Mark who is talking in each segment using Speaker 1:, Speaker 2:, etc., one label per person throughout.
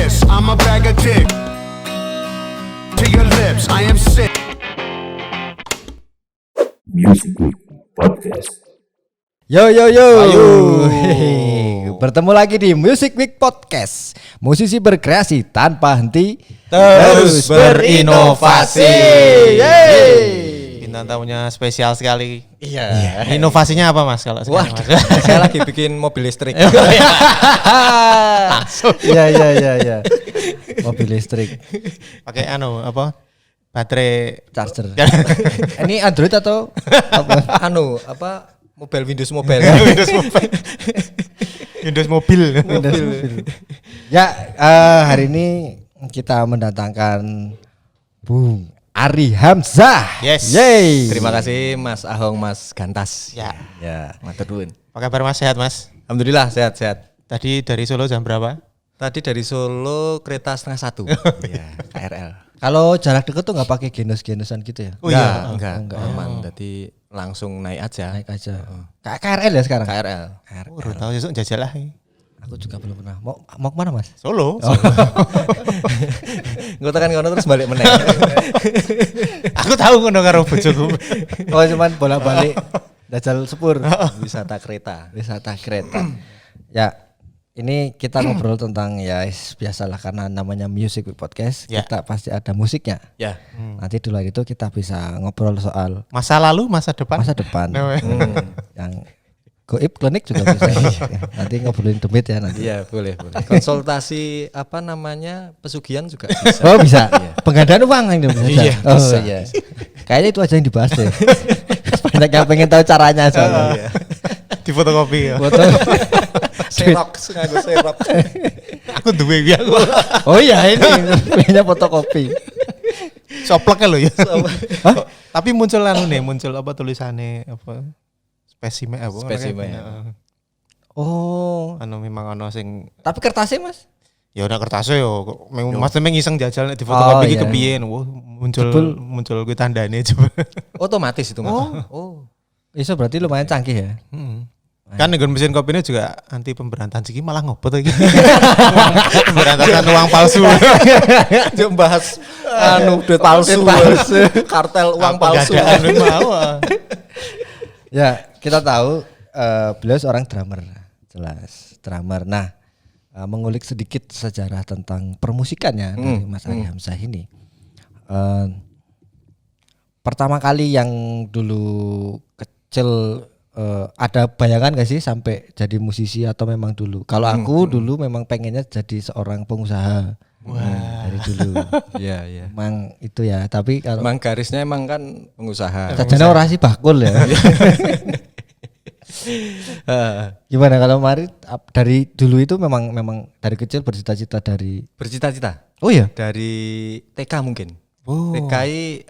Speaker 1: this. I'm a bag of dick. To your lips, I am sick.
Speaker 2: Music Week Podcast.
Speaker 3: Yo yo yo.
Speaker 4: Ayo.
Speaker 3: Hehe. Bertemu lagi di Music Week Podcast. Musisi berkreasi tanpa henti
Speaker 4: Terus berinovasi.
Speaker 3: Yeay.
Speaker 4: Bintang tamunya spesial sekali.
Speaker 3: Iya.
Speaker 4: Inovasinya apa Mas kalau sekarang?
Speaker 5: Wah,
Speaker 4: Mas?
Speaker 5: saya lagi bikin mobil listrik.
Speaker 3: Iya. Mobil listrik,
Speaker 4: Pakai apa? Baterai
Speaker 3: charger. Ini Android atau apa?
Speaker 5: Mobil Windows Mobile.
Speaker 4: Windows Mobile. Windows mobil.
Speaker 3: Windows mobil. Ya, hari ini kita mendatangkan Bung Ari Hamzah.
Speaker 4: Yes.
Speaker 3: Yeay.
Speaker 5: Terima kasih Mas Ahong, Mas Gantas.
Speaker 4: Ya.
Speaker 5: Ya, matur nuwun.
Speaker 4: Apa kabar Mas? Sehat Mas?
Speaker 5: Alhamdulillah sehat-sehat.
Speaker 4: Tadi dari Solo jam berapa?
Speaker 5: Tadi dari Solo kereta 1:30. Iya, KRL.
Speaker 3: Kalau jarak dekat tuh nggak pakai genos-genosan gitu ya?
Speaker 4: Oh iya.
Speaker 5: Enggak. Aman. Jadi langsung naik aja.
Speaker 3: Naik aja. Kayak KRL ya sekarang?
Speaker 5: KRL.
Speaker 4: Oh, udah tahu besok jajal lah.
Speaker 3: Aku juga belum pernah. Mau kemana Mas?
Speaker 4: Solo.
Speaker 5: Engko tekan kono terus balik meneh.
Speaker 4: Aku tahu ngono karo bojoku.
Speaker 3: Oh cuman bolak-balik dajal sepur.
Speaker 5: Wisata kereta.
Speaker 3: Wisata kereta. Ya, ini kita ngobrol tentang ya biasalah karena namanya Music Week Podcast,
Speaker 4: Ya.
Speaker 3: kita pasti ada musiknya.
Speaker 5: Ya.
Speaker 3: Nanti di luar itu kita bisa ngobrol soal
Speaker 4: Masa lalu, masa depan.
Speaker 3: masa depan.
Speaker 4: Nah,
Speaker 3: Yang goib klinik juga bisa. Nanti ngobrolin demit ya nanti.
Speaker 5: Iya, boleh. Konsultasi pesugihan juga bisa.
Speaker 3: Oh bisa. Penggandaan uang ini bisa.
Speaker 4: Iya,
Speaker 3: Oh
Speaker 5: bisa.
Speaker 3: iya. Kayaknya itu aja yang dibahas deh. Banyak yang pengen tahu caranya soalnya.
Speaker 4: Di fotokopi ya.
Speaker 3: Foto.
Speaker 5: Xerox, nganggo Xerox.
Speaker 4: Aku duwe ya.
Speaker 3: Oh iya ini punya fotokopi.
Speaker 4: Soplek lo ya. Tapi muncul apa tulisannya apa? Spesimen apa?
Speaker 5: Spesimen.
Speaker 3: Oh,
Speaker 4: Anu memang ono sing
Speaker 3: tapi kertasnya Mas?
Speaker 4: ya udah kertasnya yo. Mas memang iseng jajal nek di fotokopi iki
Speaker 3: iya.
Speaker 4: kepiye. Wah,
Speaker 3: Jebul.
Speaker 4: muncul kuwi tandane coba.
Speaker 5: Otomatis itu Mas. Oh.
Speaker 3: Iso berarti lumayan canggih ya.
Speaker 4: Kan dengan mesin kopinya juga anti pemberantasan sih malah ngopot lagi. Pemberantasan uang palsu.
Speaker 5: Dia bahas duit palsu. Kartel uang palsu.
Speaker 4: Pengadaan mau.
Speaker 3: Ya, kita tahu beliau seorang drummer, jelas drummer. Nah, mengulik sedikit sejarah tentang permusikannya dari Mas Ari Hamzah ini. Pertama kali yang dulu kecil ada bayangan gak sih sampai jadi musisi atau memang dulu? Kalau aku dulu memang pengennya jadi seorang pengusaha. Dari dulu.
Speaker 5: Iya.
Speaker 3: Memang itu ya, tapi kalau
Speaker 5: Emang garisnya emang kan pengusaha.
Speaker 3: sajane ora sih bakul ya. Gimana kalau Mari dari dulu itu memang dari kecil bercita-cita dari
Speaker 5: Bercita-cita
Speaker 3: Oh iya.
Speaker 5: dari TK mungkin.
Speaker 4: Oh.
Speaker 5: TKI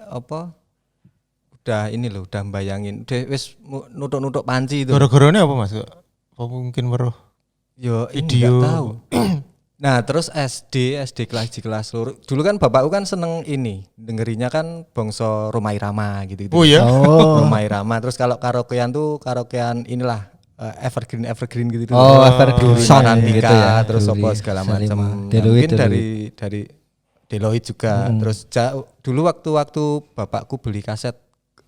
Speaker 5: udah ini loh, udah bayangin. Udah wis nutuk-nutuk panci itu.
Speaker 4: Gara-garanya apa Mas? Apa mungkin weruh
Speaker 5: Yo,
Speaker 4: video.
Speaker 5: enggak tahu. Nah, terus SD kelas di kelas loro. Dulu kan bapakku kan seneng ini, dengerinnya kan bangsa Rhoma Irama gitu.
Speaker 4: Oh iya.
Speaker 3: Oh.
Speaker 5: Rhoma Irama. Terus kalau karaokean tuh karaokean inilah evergreen gitu.
Speaker 3: Oh, evergreen song
Speaker 5: Anandika,
Speaker 3: gitu ya.
Speaker 5: terus
Speaker 3: Dulu
Speaker 5: apa
Speaker 3: ya.
Speaker 5: segala
Speaker 3: Salima.
Speaker 5: macam.
Speaker 3: Deloitte,
Speaker 5: Mungkin dari Deloitte juga. Terus dulu waktu bapakku beli kaset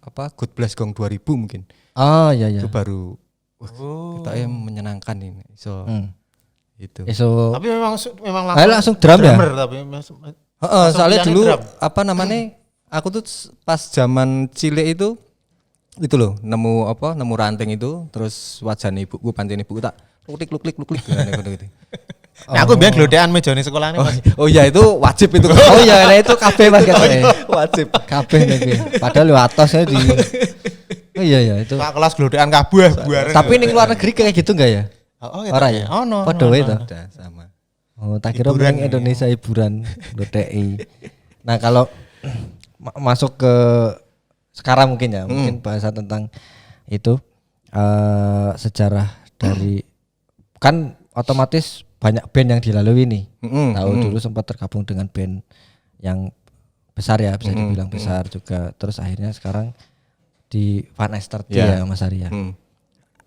Speaker 5: God Bless Gong 2000 mungkin.
Speaker 3: Oh iya iya.
Speaker 5: Itu baru kita menyenangkan ini. So itu.
Speaker 3: So
Speaker 4: Tapi memang
Speaker 3: langsung drum ya?
Speaker 4: drummer, tapi langsung
Speaker 5: Soalnya
Speaker 4: pilihannya
Speaker 5: dulu
Speaker 4: drum.
Speaker 5: aku tuh pas zaman cilik itu loh nemu ranting itu, terus wajahnya ibuku pancen ibuku tak luklik gitu.
Speaker 4: Nah, aku biar gelodean mejane sekolah nih Mas.
Speaker 5: Oh iya itu wajib itu.
Speaker 3: Oh iya, nah itu kabeh Mas katanya.
Speaker 5: Wajib.
Speaker 3: Kabeh nih. Padahal lu atasnya di Oh iya itu.
Speaker 4: Pak kelas gelodean kabeh buaran.
Speaker 3: Tapi ning luar negeri kayak gitu enggak ya?
Speaker 4: Oh,
Speaker 3: Ora ya?
Speaker 4: Oh no.
Speaker 3: Padha wae to.
Speaker 5: Udah sama.
Speaker 3: Oh, tak kira
Speaker 4: Hiburan
Speaker 3: main Indonesia hiburan DTI. Nah, kalau masuk ke sekarang mungkin ya, mungkin bahasan tentang itu sejarah dari kan otomatis banyak band yang dilalui nih. Tahu dulu sempat tergabung dengan band yang besar ya, bisa dibilang besar juga. Terus akhirnya sekarang di Van Esther ya Mas Arya.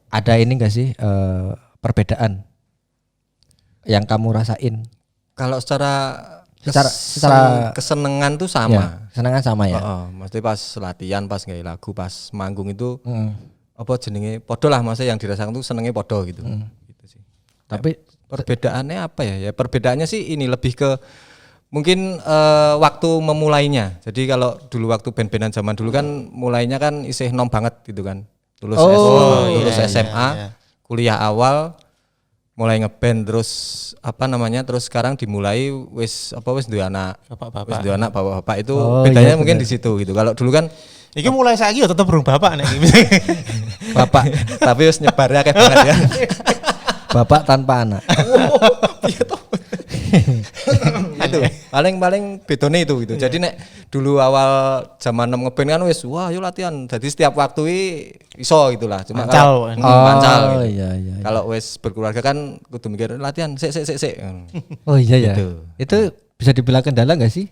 Speaker 3: Ada ini enggak sih perbedaan yang kamu rasain
Speaker 5: Kalau
Speaker 3: Secara-
Speaker 5: kesenengan tuh
Speaker 3: Ya,
Speaker 5: sama.
Speaker 3: kesenangan sama ya.
Speaker 5: Heeh, mesti pas latihan, pas nggak lagu, pas manggung itu apa jenenge podo lah, maksudnya yang dirasakan tuh senengnya podo gitu. Gitu sih.
Speaker 3: Tapi
Speaker 5: Perbedaannya apa ya? Ya perbedaannya sih ini lebih ke mungkin waktu memulainya. Jadi kalau dulu waktu band-bandan zaman dulu kan mulainya kan isih nom banget gitu kan. Lulus
Speaker 4: iya,
Speaker 5: SMA,
Speaker 4: iya.
Speaker 5: kuliah awal mulai ngeband terus terus sekarang dimulai wis duwe anak.
Speaker 4: Bapak-bapak.
Speaker 5: Wis duwe anak bapak-bapak itu
Speaker 3: Oh,
Speaker 5: bedanya
Speaker 3: iya,
Speaker 5: mungkin
Speaker 3: bener.
Speaker 5: di situ gitu. Kalau dulu kan
Speaker 4: Iki mulai saiki ya tetep burung bapak nek.
Speaker 5: bapak tapi wis nyebarnya kayak banget ya.
Speaker 3: bapak tanpa anak.
Speaker 5: Itu paling bedone itu gitu. Jadi nek dulu awal zaman nom ngeband kan wis wah yuk latihan. Jadi setiap waktu iso gitulah. Cuma
Speaker 4: Pancal.
Speaker 5: pancal
Speaker 3: Oh,
Speaker 5: gitu.
Speaker 3: iya.
Speaker 5: Kalau wis berkeluarga kan kudu mikir latihan sik.
Speaker 3: Oh iya ya.
Speaker 5: Gitu.
Speaker 3: Itu bisa dibilang kendala enggak sih?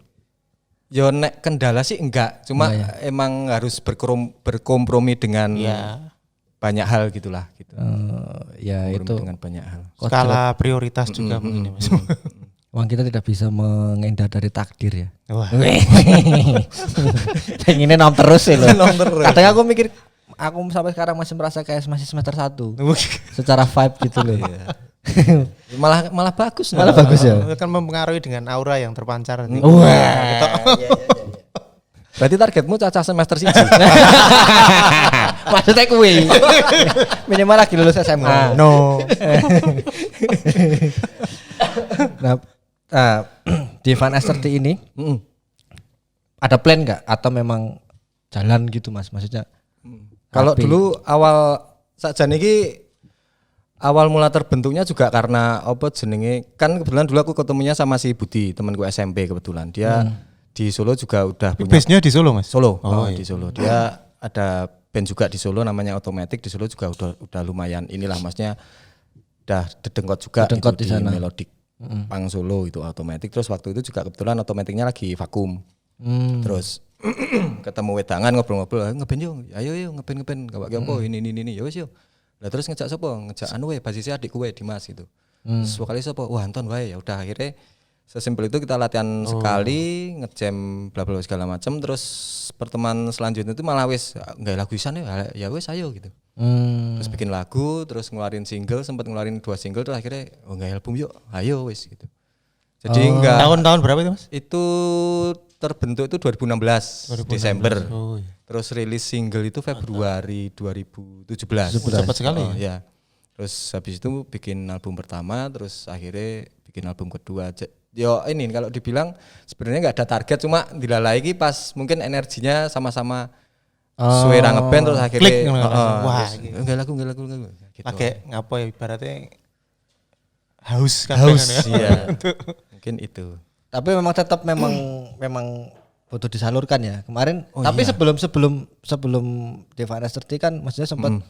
Speaker 5: Yo nek kendala sih enggak, cuma
Speaker 3: Enggak
Speaker 5: emang harus berkompromi dengan
Speaker 4: Iya.
Speaker 5: banyak hal gitulah gitu.
Speaker 3: Ya
Speaker 5: Kompromi
Speaker 3: itu
Speaker 5: dengan banyak hal.
Speaker 4: Skala prioritas juga mungkin ya, Mas.
Speaker 3: uang kita tidak bisa menghindar dari takdir ya.
Speaker 4: Wah.
Speaker 3: Pengennya nom terus ya loh.
Speaker 5: Nom terus.
Speaker 3: Kadang aku mikir aku sampai sekarang masih merasa kayak masih semester 1 secara vibe gitu loh.
Speaker 5: Malah bagus.
Speaker 3: Malah bagus ya.
Speaker 4: Itu kan mempengaruhi dengan aura yang terpancar.
Speaker 3: Wah.
Speaker 5: Berarti targetmu caca semester 1.
Speaker 3: Maksudnya kuwi. Minimal lagi lulus SMA.
Speaker 4: No.
Speaker 3: Nah, di Van S30 ini ada plan nggak atau memang jalan gitu Mas? Maksudnya
Speaker 5: Kalau
Speaker 3: Tapi-
Speaker 5: dulu sakjane iki awal mula terbentuknya juga karena apa jenenge kan kebetulan dulu aku ketemunya sama si Budi temanku SMP kebetulan dia di Solo juga udah punya
Speaker 4: Base-nya di Solo, Mas.
Speaker 5: Solo
Speaker 4: Oh,
Speaker 5: di Solo dia ada band juga di Solo namanya Automatic di Solo juga udah lumayan inilah maksudnya udah dedengkot juga
Speaker 3: Dedengkot
Speaker 5: gitu
Speaker 3: di sana.
Speaker 5: melodic pang Solo itu Automatic terus waktu itu juga kebetulan Automaticnya lagi vakum terus ketemu wedangan ngobrol-ngobrol ngeband yuk ayo ngeband gak pakai apa ini ya wis yuk lah terus ngejak sapa ngejak anu we basisnya adikku we Dimas gitu terus vokalis sapa wah Anton wae ya udah akhirnya sesimpel itu kita latihan sekali ngejam bla bla segala macam terus pertemuan selanjutnya itu malah wis nggak lagu isan ya wis ayo gitu terus bikin lagu terus ngeluarin single sempat ngeluarin 2 single terus akhirnya nggak album yuk ayo wis gitu jadi enggak
Speaker 4: Tahun-tahun berapa itu, Mas?
Speaker 5: itu terbentuk itu 2016 Desember.
Speaker 4: Oh, iya.
Speaker 5: Terus rilis single itu Februari 2017.
Speaker 4: Cepat sekali
Speaker 5: Oh, ya. Terus habis itu bikin album pertama, terus akhirnya bikin album kedua. Yo ini kalau dibilang sebenarnya nggak ada target, cuma dilalai lagi pas mungkin energinya sama-sama suara ngeband terus akhirnya
Speaker 4: Klik, wah,
Speaker 5: terus,
Speaker 4: gitu.
Speaker 5: enggak lagu gitu.
Speaker 4: Pakai ngapa ya ibaratnya haus kan
Speaker 5: Haus
Speaker 4: kan ya.
Speaker 5: iya. Mungkin itu.
Speaker 3: tapi memang tetap memang butuh disalurkan ya kemarin. Tapi sebelum di Van S30 kan maksudnya sempat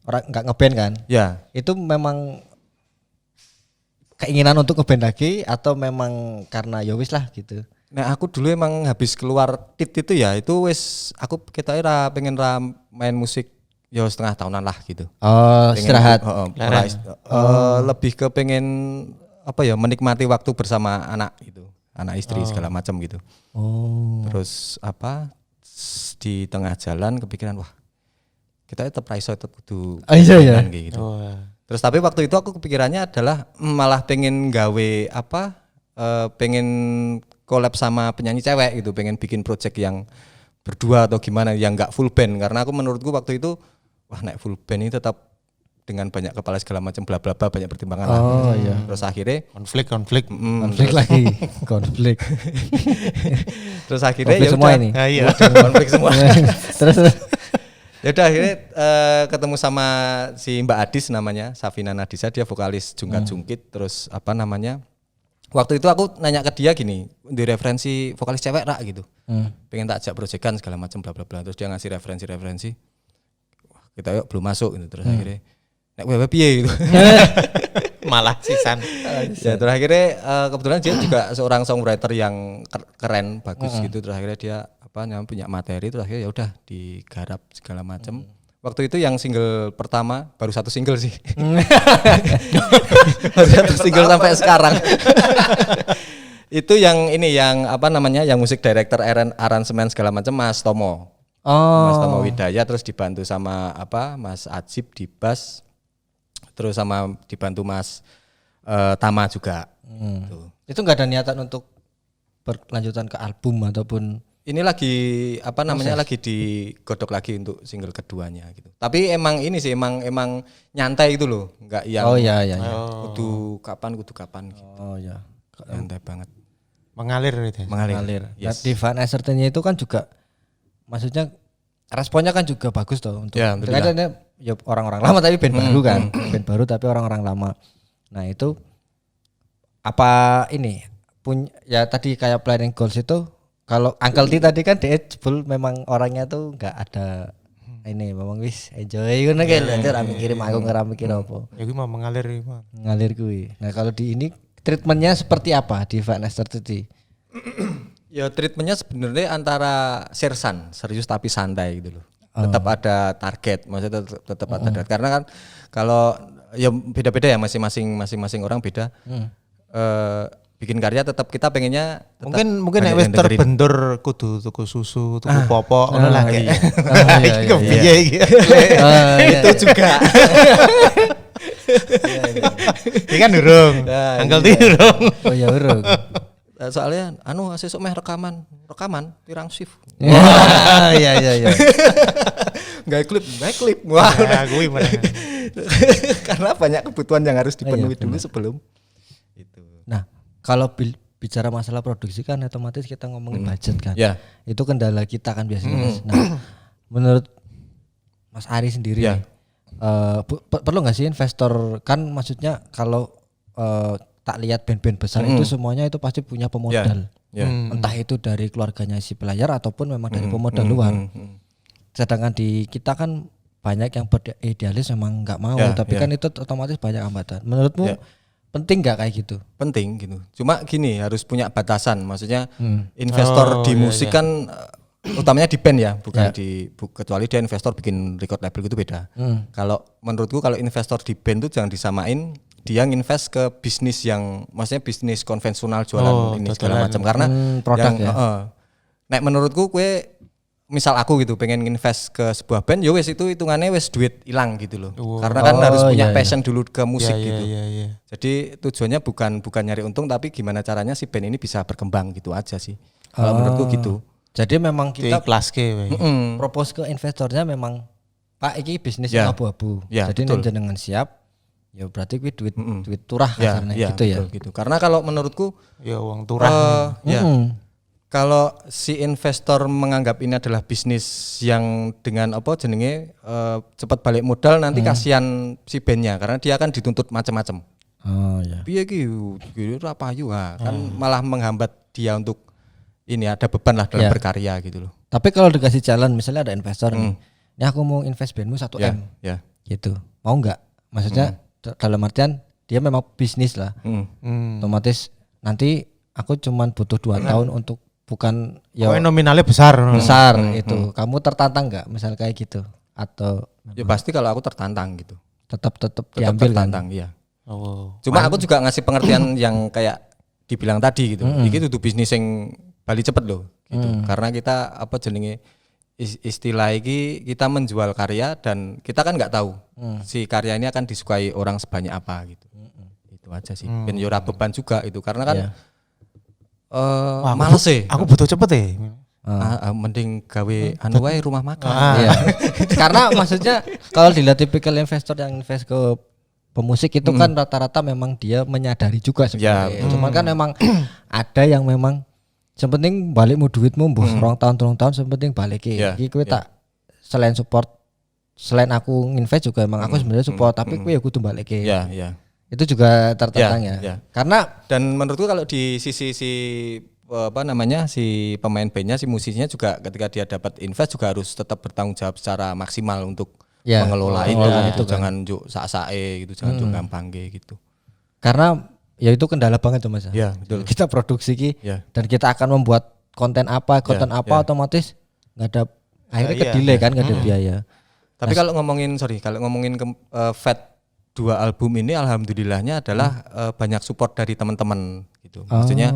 Speaker 3: orang nggak ngeband kan?
Speaker 5: Ya.
Speaker 3: Itu memang keinginan untuk ngeband lagi atau memang karena ya wis lah gitu.
Speaker 5: Nah aku dulu emang habis keluar tit itu ya itu wis aku kita pengen main musik ya setengah tahunan lah gitu.
Speaker 3: Oh,
Speaker 5: Pengen
Speaker 3: istirahat.
Speaker 5: Lebih ke pengen apa ya menikmati waktu bersama anak gitu, anak istri segala macam gitu.
Speaker 3: Oh.
Speaker 5: Terus di tengah jalan kepikiran wah kita tetap raiso tetap kudu
Speaker 3: Iya ya.
Speaker 5: kayak gitu.
Speaker 4: Oh.
Speaker 5: Terus tapi waktu itu aku kepikirannya adalah malah pengen gawe pengen collab sama penyanyi cewek gitu, pengen bikin project yang berdua atau gimana yang enggak full band karena aku menurutku waktu itu wah naik full band ini tetap dengan banyak kepala segala macam bla bla bla banyak pertimbangan lah.
Speaker 3: Oh iya.
Speaker 5: Terus akhirnya
Speaker 4: Konflik.
Speaker 3: Konflik lagi, konflik.
Speaker 5: terus akhirnya
Speaker 3: Konflik
Speaker 5: ya
Speaker 3: semua
Speaker 5: udah.
Speaker 3: ini.
Speaker 4: Nah, iya.
Speaker 5: Konflik semua.
Speaker 3: terus
Speaker 5: Ya udah akhirnya ketemu sama si Mbak Adis namanya, Safina Nadisa, dia vokalis Jungkat Jungkit. Terus waktu itu aku nanya ke dia gini, di referensi vokalis cewek rak gitu. Pengen tak ajak proyekan segala macam bla bla bla. Terus dia ngasih referensi. Wah, kita yuk belum masuk gitu. Terus akhirnya nek wewe piye gitu.
Speaker 4: Malah sisan.
Speaker 5: Ya terus akhirnya kebetulan dia juga seorang songwriter yang keren, bagus gitu. Terus akhirnya dia punya materi terus akhirnya ya udah digarap segala macam. waktu itu yang single pertama baru 1 single sih. Baru 1 single sampai sekarang. Itu yang ini yang apa namanya yang musik director aransemen segala macam Mas Tomo. Mas Tomo Widaya, terus dibantu sama apa Mas Ajib di bass, terus sama dibantu Mas Tama juga.
Speaker 3: Itu nggak ada niatan untuk berlanjutan ke album ataupun
Speaker 5: Ini lagi apa namanya lagi digodok lagi untuk single keduanya gitu. Tapi emang ini sih emang nyantai itu loh, enggak yang
Speaker 3: Oh iya.
Speaker 5: kudu kapan gitu.
Speaker 3: Oh ya.
Speaker 5: Nyantai banget.
Speaker 4: Mengalir gitu.
Speaker 3: Mengalir.
Speaker 5: Yes.
Speaker 3: Nah, Divine Ascertain-nya itu kan juga maksudnya responnya kan juga bagus toh untuk
Speaker 5: Ya, alhamdulillah.
Speaker 3: kadang-kadang ya orang-orang lama tapi band baru kan. Band baru tapi orang-orang lama. Nah, itu apa ini punya ya tadi kayak Planning Goals itu kalau Uncle T tadi kan dia jebul memang orangnya tuh enggak ada ini memang wis enjoy ngono kae lho ora mikirin aku ora mikir apa.
Speaker 4: Ya gue mau mengalir iki.
Speaker 3: Ngalir kuwi. Nah, kalau di ini treatmentnya seperti apa di Divine Ascertain?
Speaker 5: Ya treatmentnya sebenarnya antara sersan, serius tapi santai gitu loh. Tetap ada target, maksudnya tetap ada target. Karena kan kalau ya beda-beda ya masing-masing orang beda. Bikin karya tetap kita pengennya tetap
Speaker 4: Mungkin
Speaker 5: banyak
Speaker 4: nek wis
Speaker 5: yang dengerin.
Speaker 4: terbentur kudu tuku susu, tuku popok ngono lah kayak.
Speaker 3: iya,
Speaker 4: Iki kepiye iki?
Speaker 5: Itu juga.
Speaker 4: Iki kan durung. Angkel ti durung.
Speaker 3: Oh ya urung.
Speaker 5: Soalnya sesuk meh rekaman pirang shift.
Speaker 3: Iya.
Speaker 5: Nggak klip. Wah,
Speaker 4: Ya kuwi mana.
Speaker 5: karena banyak kebutuhan yang harus dipenuhi dulu sebelum itu.
Speaker 3: Nah, kalau bicara masalah produksi kan otomatis kita ngomongin budget kan.
Speaker 5: Ya.
Speaker 3: Itu kendala kita kan biasanya. Mas. Nah, menurut Mas Ari sendiri
Speaker 5: Ya.
Speaker 3: nih, perlu nggak sih investor kan maksudnya kalau tak lihat band-band besar itu semuanya itu pasti punya pemodal.
Speaker 5: Ya.
Speaker 3: Entah itu dari keluarganya si player ataupun memang dari pemodal luar. Sedangkan di kita kan banyak yang beridealis memang nggak mau,
Speaker 5: Ya,
Speaker 3: tapi
Speaker 5: ya.
Speaker 3: kan itu otomatis banyak hambatan. Menurutmu
Speaker 5: Ya.
Speaker 3: penting nggak kayak gitu?
Speaker 5: Penting gitu. Cuma gini harus punya batasan. Maksudnya investor di musik kan utamanya di band ya, bukan kecuali dia investor bikin record label itu beda. Kalau menurutku kalau investor di band itu jangan disamain dia nginvest ke bisnis yang maksudnya bisnis konvensional jualan ini segala macam karena
Speaker 3: produk
Speaker 5: yang,
Speaker 3: ya.
Speaker 5: nek menurutku kue misal aku gitu pengen nginvest ke sebuah band ya wes itu hitungannya wes duit hilang gitu loh. Karena kan harus punya passion dulu ke musik gitu.
Speaker 4: Iya.
Speaker 5: Jadi tujuannya bukan nyari untung tapi gimana caranya si band ini bisa berkembang gitu aja sih. Kalau menurutku gitu.
Speaker 3: Jadi memang
Speaker 4: Kita
Speaker 3: kita
Speaker 4: kelas ke.
Speaker 3: propose ke investornya memang Pak iki bisnis
Speaker 5: Ya.
Speaker 3: abu-abu.
Speaker 5: Ya,
Speaker 3: Jadi
Speaker 5: betul.
Speaker 3: nek jenengan siap ya berarti kuwi duit turah kasarnya gitu ya.
Speaker 5: betul, gitu. Karena kalau menurutku
Speaker 4: Ya uang turah.
Speaker 5: ya kalau si investor menganggap ini adalah bisnis yang dengan apa jenenge cepat balik modal nanti kasihan si bandnya karena dia akan dituntut macam-macam.
Speaker 3: Oh ya.
Speaker 5: Piye ki ora payu kan malah menghambat dia untuk ini ada beban lah dalam
Speaker 3: Ya.
Speaker 5: berkarya gitu loh.
Speaker 3: Tapi kalau dikasih jalan misalnya ada investor nih. Ini aku mau invest bandmu 1
Speaker 5: Ya,
Speaker 3: M
Speaker 5: ya.
Speaker 3: gitu. Mau nggak? Maksudnya dalam artian dia memang bisnis lah. Otomatis nanti aku cuman butuh 2 tahun untuk bukan ya
Speaker 4: Pokoknya nominalnya besar.
Speaker 3: besar itu. Kamu tertantang nggak misal kayak gitu atau
Speaker 5: Ya pasti kalau aku tertantang gitu.
Speaker 3: tetap
Speaker 5: Tetap
Speaker 3: diambil kan?
Speaker 5: tertantang, iya.
Speaker 4: Oh.
Speaker 5: Cuma aku juga ngasih pengertian yang kayak dibilang tadi gitu. Iki tuh bisnis yang bali cepet loh gitu. Karena kita apa jenenge istilah iki kita menjual karya dan kita kan nggak tahu si karya ini akan disukai orang sebanyak apa gitu. Itu aja sih. Ben yo ora beban juga itu karena kan males sih.
Speaker 4: Aku butuh cepet ya.
Speaker 5: Mending gawe anu wae rumah makan.
Speaker 3: Iya. Karena maksudnya kalau dilihat tipikal investor yang invest ke pemusik itu kan rata-rata memang dia menyadari juga sebenarnya. Cuman kan memang ada yang memang sepenting balikmu duitmu mbuh rong tahun 3 tahun sepenting balik
Speaker 5: Iya,
Speaker 3: iki kowe tak selain support selain aku invest juga emang aku sebenarnya support tapi kowe ya kudu balik
Speaker 5: Iya, iya.
Speaker 3: itu juga tertantang
Speaker 5: Iya,
Speaker 3: ya.
Speaker 5: iya.
Speaker 3: Karena
Speaker 5: Dan menurutku kalau di sisi si apa namanya si pemain bandnya si musisinya juga ketika dia dapat invest juga harus tetap bertanggung jawab secara maksimal untuk
Speaker 3: Ya,
Speaker 5: mengelola itu,
Speaker 3: mengelola
Speaker 5: gitu. Jangan juk sak-sake gitu, jangan juk gampang gitu.
Speaker 3: karena ya itu kendala banget tuh Mas.
Speaker 5: Ya, betul.
Speaker 3: Kita produksi
Speaker 5: Ya.
Speaker 3: dan kita akan membuat konten apa otomatis nggak ada akhirnya
Speaker 4: Iya.
Speaker 3: ke delay kan nggak ada biaya.
Speaker 5: Tapi kalau ngomongin Fat 2 album ini alhamdulillahnya adalah banyak support dari teman-teman gitu. Maksudnya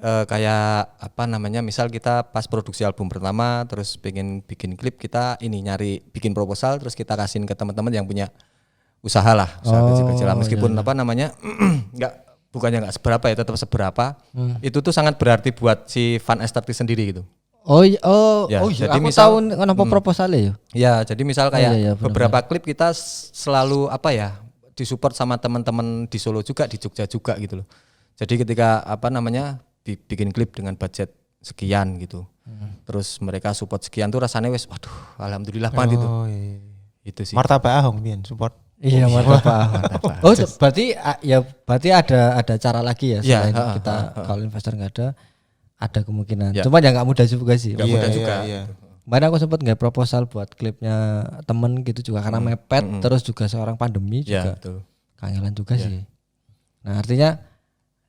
Speaker 5: kayak apa namanya, misal kita pas produksi album pertama terus pengen bikin klip, kita ini nyari bikin proposal terus kita kasihin ke teman-teman yang punya usaha lah, usaha kecil-kecil lah, meskipun apa namanya bukannya nggak seberapa ya, tetap seberapa. Itu tuh sangat berarti buat si Van Aesthetic sendiri gitu.
Speaker 3: Ya,
Speaker 5: jadi
Speaker 3: aku
Speaker 5: misal
Speaker 3: tahu kenapa proposalnya ya.
Speaker 5: Ya, jadi misal kayak
Speaker 3: iya,
Speaker 5: beberapa klip kita selalu apa ya, disupport sama teman-teman di Solo juga, di Jogja juga gitu loh. Jadi ketika apa namanya bikin klip dengan budget sekian gitu, terus mereka support sekian tuh rasanya wes, waduh, alhamdulillah banget itu.
Speaker 4: Iya.
Speaker 5: Itu sih.
Speaker 4: Martabak Ahong pian support.
Speaker 3: Iya, martabak. Oh, berarti ada cara lagi ya
Speaker 5: Iya,
Speaker 3: selain kita kalau investor nggak ada kemungkinan.
Speaker 5: Ya.
Speaker 3: Cuma ya nggak mudah juga sih.
Speaker 5: Nggak mudah juga.
Speaker 4: Iya.
Speaker 3: Kemarin aku sempat nggak proposal buat klipnya temen gitu juga karena mepet, terus juga seorang pandemi
Speaker 5: Ya,
Speaker 3: juga
Speaker 5: betul.
Speaker 3: kangelan juga sih. Nah artinya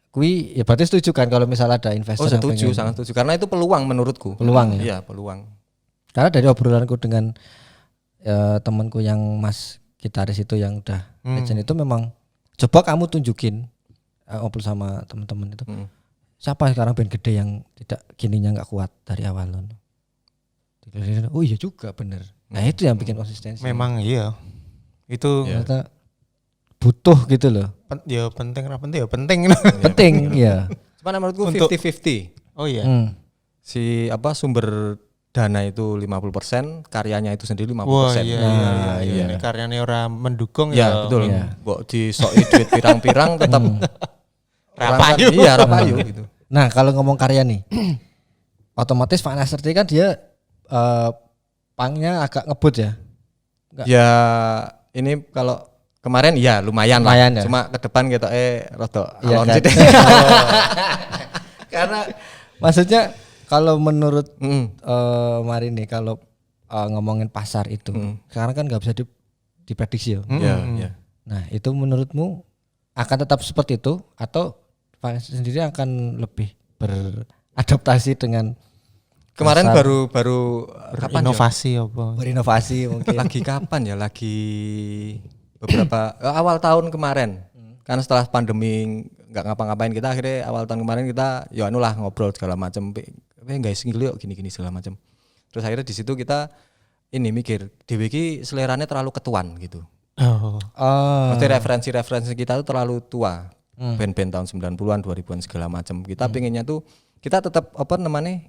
Speaker 3: kui ya berarti setuju kan kalau misalnya ada investor yang
Speaker 5: Setuju,
Speaker 3: pengen-
Speaker 5: sangat setuju. Karena itu peluang menurutku.
Speaker 3: Peluang ya?
Speaker 5: Iya, peluang.
Speaker 3: Karena dari obrolanku dengan temanku yang mas gitaris itu yang udah legend itu memang coba kamu tunjukin ngobrol sama teman-teman itu siapa sekarang band gede yang tidak gininya nggak kuat dari awal loh. Oh iya juga bener. Nah itu yang bikin konsistensi.
Speaker 4: Memang iya. Itu
Speaker 3: Ternyata butuh gitu loh.
Speaker 4: ya penting apa penting ya penting.
Speaker 3: Penting ya.
Speaker 5: Cuma menurutku
Speaker 4: Untuk-
Speaker 5: 50-50.
Speaker 4: Oh iya.
Speaker 5: Si apa sumber dana itu 50%, karyanya itu sendiri 50%.
Speaker 4: Wah iya.
Speaker 5: iya.
Speaker 4: Ini karyanya orang mendukung
Speaker 5: Ya,
Speaker 4: ya.
Speaker 5: betul.
Speaker 3: Iya.
Speaker 5: Mbok disoki duit pirang-pirang tetap
Speaker 4: Rapayu.
Speaker 5: Iya, rapayu gitu.
Speaker 3: Nah kalau ngomong karya nih, otomatis Van Aesthetic kan dia pangnya agak ngebut ya. Enggak.
Speaker 5: Ya ini kalau kemarin ya lumayan
Speaker 3: Lumayan
Speaker 5: lah.
Speaker 3: ya.
Speaker 5: Cuma ke depan gitu rada
Speaker 3: Iya
Speaker 5: alon
Speaker 3: kan?
Speaker 5: sithik.
Speaker 3: Karena maksudnya kalau menurut
Speaker 5: Mm.
Speaker 3: Mari nih kalau ngomongin pasar itu sekarang kan nggak bisa diprediksi ya.
Speaker 5: Iya, iya.
Speaker 3: Nah itu menurutmu akan tetap seperti itu atau Van Aesthetic sendiri akan lebih beradaptasi dengan
Speaker 5: Kemarin
Speaker 3: pasar,
Speaker 5: baru kapan ya?
Speaker 4: Inovasi apa?
Speaker 3: berinovasi mungkin.
Speaker 5: Lagi kapan ya? Lagi beberapa awal tahun kemarin. Kan setelah pandemi nggak ngapa-ngapain, kita akhirnya awal tahun kemarin kita ya anu lah ngobrol segala macam. Guys single yuk gini-gini segala macam. Terus akhirnya di situ kita ini mikir dhewe iki selerane terlalu ketuan gitu.
Speaker 4: Oh.
Speaker 5: Maksudnya referensi-referensi kita tuh terlalu tua. Band-band tahun 90-an, 2000-an segala macam. Kita pengennya tuh kita tetap apa namanya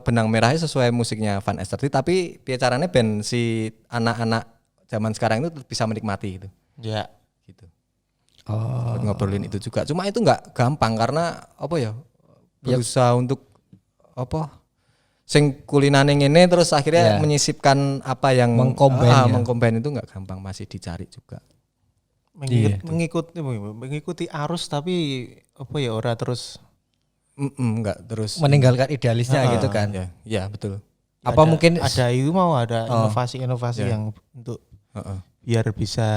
Speaker 5: benang merahnya sesuai musiknya Van Aesthetic, tapi caranya band si anak-anak zaman sekarang itu bisa menikmati gitu.
Speaker 4: Ya.
Speaker 5: Gitu. Buat ngobrolin itu juga. Cuma itu nggak gampang karena apa ya? Berusaha untuk apa? Sing kulinane ngene terus akhirnya
Speaker 3: Ya.
Speaker 5: menyisipkan apa yang
Speaker 3: Mengcombine ya.
Speaker 5: mengcombine itu nggak gampang, masih dicari juga.
Speaker 4: Mengikuti arus tapi apa ya ora terus
Speaker 5: Enggak terus
Speaker 3: meninggalkan idealisnya gitu kan.
Speaker 5: ya, ya betul.
Speaker 3: Apa
Speaker 4: ada-
Speaker 3: mungkin
Speaker 4: ada itu mau ada inovasi-inovasi
Speaker 5: Ya.
Speaker 4: yang untuk
Speaker 5: Heeh.
Speaker 4: biar bisa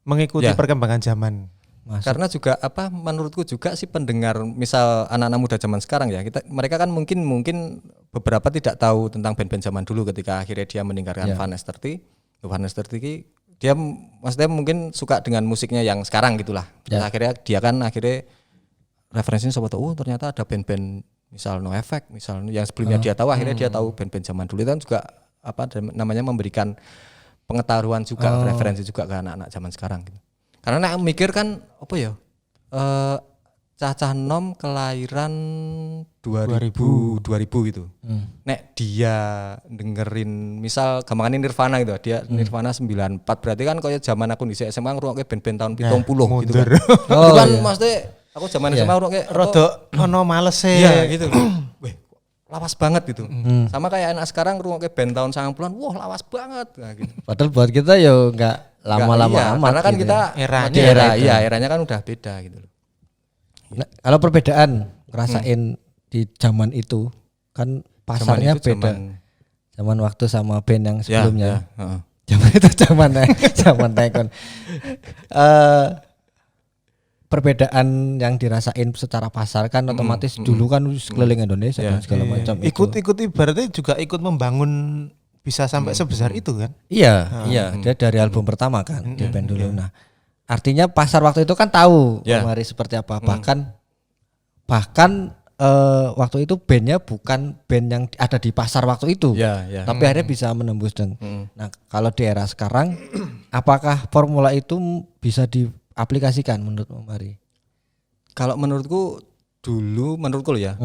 Speaker 4: mengikuti
Speaker 5: Ya.
Speaker 4: perkembangan zaman.
Speaker 3: masuk.
Speaker 5: Karena juga apa menurutku juga sih pendengar misal anak-anak muda zaman sekarang ya, mereka kan mungkin beberapa tidak tahu tentang band-band zaman dulu ketika akhirnya dia meninggalkan
Speaker 3: Ya.
Speaker 5: Van Aesthetic. Van Aesthetic dia maksudnya mungkin suka dengan musiknya yang sekarang gitulah. Terus
Speaker 3: Ya.
Speaker 5: akhirnya dia kan akhirnya referensinya sobat tahu ternyata ada band-band misal No Effect misal yang sebelumnya dia tahu, akhirnya dia tahu band-band zaman dulu itu kan juga apa namanya memberikan pengetahuan juga, referensi juga ke anak-anak zaman sekarang gitu. Karena nek mikir kan apa ya? Cacah nom kelahiran 2000 gitu. Nek dia dengerin misal gampangan Nirvana gitu, dia Nirvana 94 berarti kan kayak zaman aku di SMA ngrungokke band-band tahun 70 gitu kan. Itu kan maksudnya aku zaman SMA ngrungokke
Speaker 4: Rodok ono males
Speaker 5: iya gitu. Weh, lawas banget gitu. Sama kayak anak sekarang ngrungokke band tahun 90-an, wah lawas banget. Nah, gitu.
Speaker 3: Padahal buat kita ya nggak lama-lama
Speaker 5: Iya,
Speaker 3: amat.
Speaker 5: karena kan
Speaker 3: gitu
Speaker 5: kita
Speaker 3: ya.
Speaker 4: Eranya.
Speaker 5: eranya kan udah beda gitu loh.
Speaker 3: Nah, kalau perbedaan ngerasain di zaman itu kan pasarnya
Speaker 5: itu
Speaker 3: beda. Zaman waktu sama band yang sebelumnya.
Speaker 5: heeh.
Speaker 3: Zaman itu zaman Taekon. Perbedaan yang dirasain secara pasar kan otomatis dulu kan sekeliling Indonesia dan segala macam.
Speaker 4: Ikut ibaratnya juga ikut membangun bisa sampai sebesar itu kan.
Speaker 3: Iya, iya, dia dari album pertama kan, di band dulu. Nah, artinya pasar waktu itu kan tahu
Speaker 5: Ya.
Speaker 3: Omari seperti apa. Bahkan waktu itu bandnya bukan band yang ada di pasar waktu itu.
Speaker 5: Ya, ya.
Speaker 3: Tapi akhirnya bisa menembus dan nah kalau di era sekarang apakah formula itu bisa diaplikasikan menurut Omari?
Speaker 5: Kalau menurutku loh ya,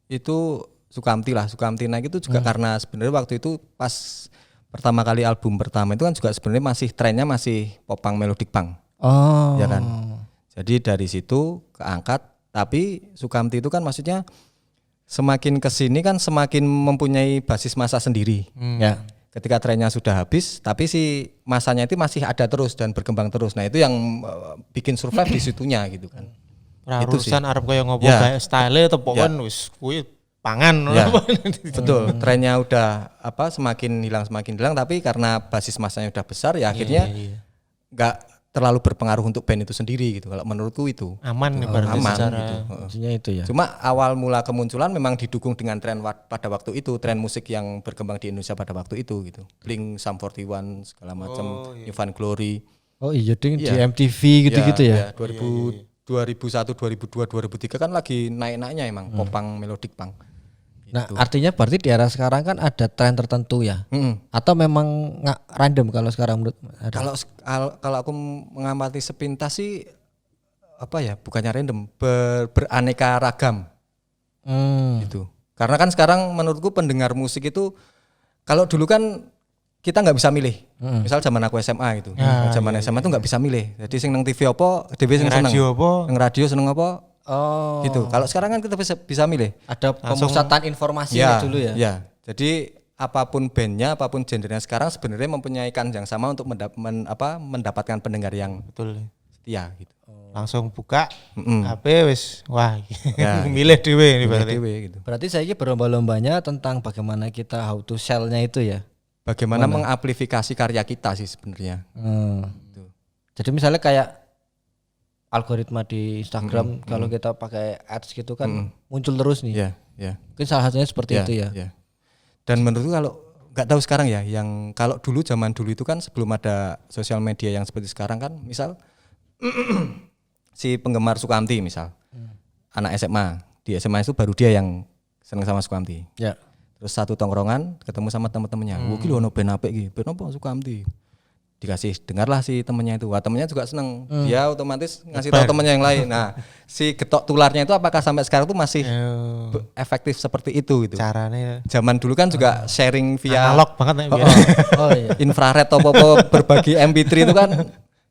Speaker 5: itu Sukamti naik itu juga karena sebenarnya waktu itu pas pertama kali album pertama itu kan juga sebenarnya trennya masih popang melodic punk.
Speaker 3: Oh.
Speaker 5: Ya kan. Jadi dari situ keangkat, tapi Sukamti itu kan maksudnya semakin kesini kan semakin mempunyai basis massa sendiri.
Speaker 3: Ya.
Speaker 5: Ketika trennya sudah habis, tapi si masanya itu masih ada terus dan berkembang terus. Nah itu yang bikin survive di situnya gitu kan. Itu sih.
Speaker 4: Urusan arep kaya ngopo
Speaker 5: Ya.
Speaker 4: kayak style tepokan wis kuwi pangan.
Speaker 5: Ya, betul. Trennya udah semakin hilang tapi karena basis masanya udah besar ya akhirnya nggak terlalu berpengaruh untuk band itu sendiri gitu. Kalau menurutku itu
Speaker 4: Aman ibaratnya
Speaker 5: aman
Speaker 4: secara
Speaker 5: gitu.
Speaker 3: Maksudnya itu ya.
Speaker 5: Cuma awal mula kemunculan memang didukung dengan tren pada waktu itu, tren musik yang berkembang di Indonesia pada waktu itu gitu. Blink, Sum 41 segala macam, Newfound Glory.
Speaker 3: Oh iya ding di
Speaker 5: Iya.
Speaker 3: MTV gitu-gitu ya.
Speaker 5: 2001, 2002, 2003 kan lagi naik-naiknya emang popang melodic punk.
Speaker 3: Nah, artinya berarti di era sekarang kan ada tren tertentu ya? Atau memang nggak random kalau sekarang menurut ada?
Speaker 5: Kalau aku mengamati sepintas sih bukannya random, beraneka ragam gitu. Karena kan sekarang menurutku pendengar musik itu kalau dulu kan kita nggak bisa milih. Misal zaman aku SMA gitu. Zaman SMA tuh nggak bisa milih. Jadi sing nang TV apa, TV sing seneng. Nang radio seneng apa?
Speaker 3: Oh.
Speaker 5: Gitu. Kalau sekarang kan kita bisa milih.
Speaker 3: Ada pemusatan informasi dulu ya?
Speaker 5: Ya. Jadi apapun bandnya, apapun genrenya sekarang sebenarnya mempunyai kans yang sama untuk mendapatkan pendengar yang
Speaker 4: betul.
Speaker 5: setia gitu.
Speaker 4: Langsung buka HP wis
Speaker 5: Ya,
Speaker 4: milih dhewe ibaratnya.
Speaker 5: Dewe gitu.
Speaker 3: Berarti saya berlomba-lombanya tentang bagaimana kita how to sell-nya itu ya?
Speaker 5: Bagaimana mengamplifikasi karya kita sih sebenarnya. Gitu.
Speaker 3: Jadi misalnya kayak algoritma di Instagram kalau kita pakai ads gitu kan muncul terus nih.
Speaker 5: Ya, ya.
Speaker 3: Mungkin salah satunya seperti itu ya.
Speaker 5: Ya. Dan menurutku kalau nggak tahu sekarang ya, yang kalau zaman dulu itu kan sebelum ada sosial media yang seperti sekarang kan, misal si penggemar Sukamti misal, anak SMA, di SMA itu baru dia yang seneng sama Sukamti.
Speaker 3: Ya.
Speaker 5: Terus satu tongkrongan ketemu sama teman-temannya, wah gila ono band apik iki, band apa Sukamti. Dikasih dengarlah si temennya itu, wah temennya juga seneng, dia otomatis ngasih tahu temennya yang lain. Nah si getok tularnya itu apakah sampai sekarang tuh masih efektif seperti itu gitu?
Speaker 4: Caranya
Speaker 5: Zaman dulu kan juga sharing via
Speaker 4: analog banget nih.
Speaker 3: Oh iya.
Speaker 5: infrared atau apa berbagi MP3 itu kan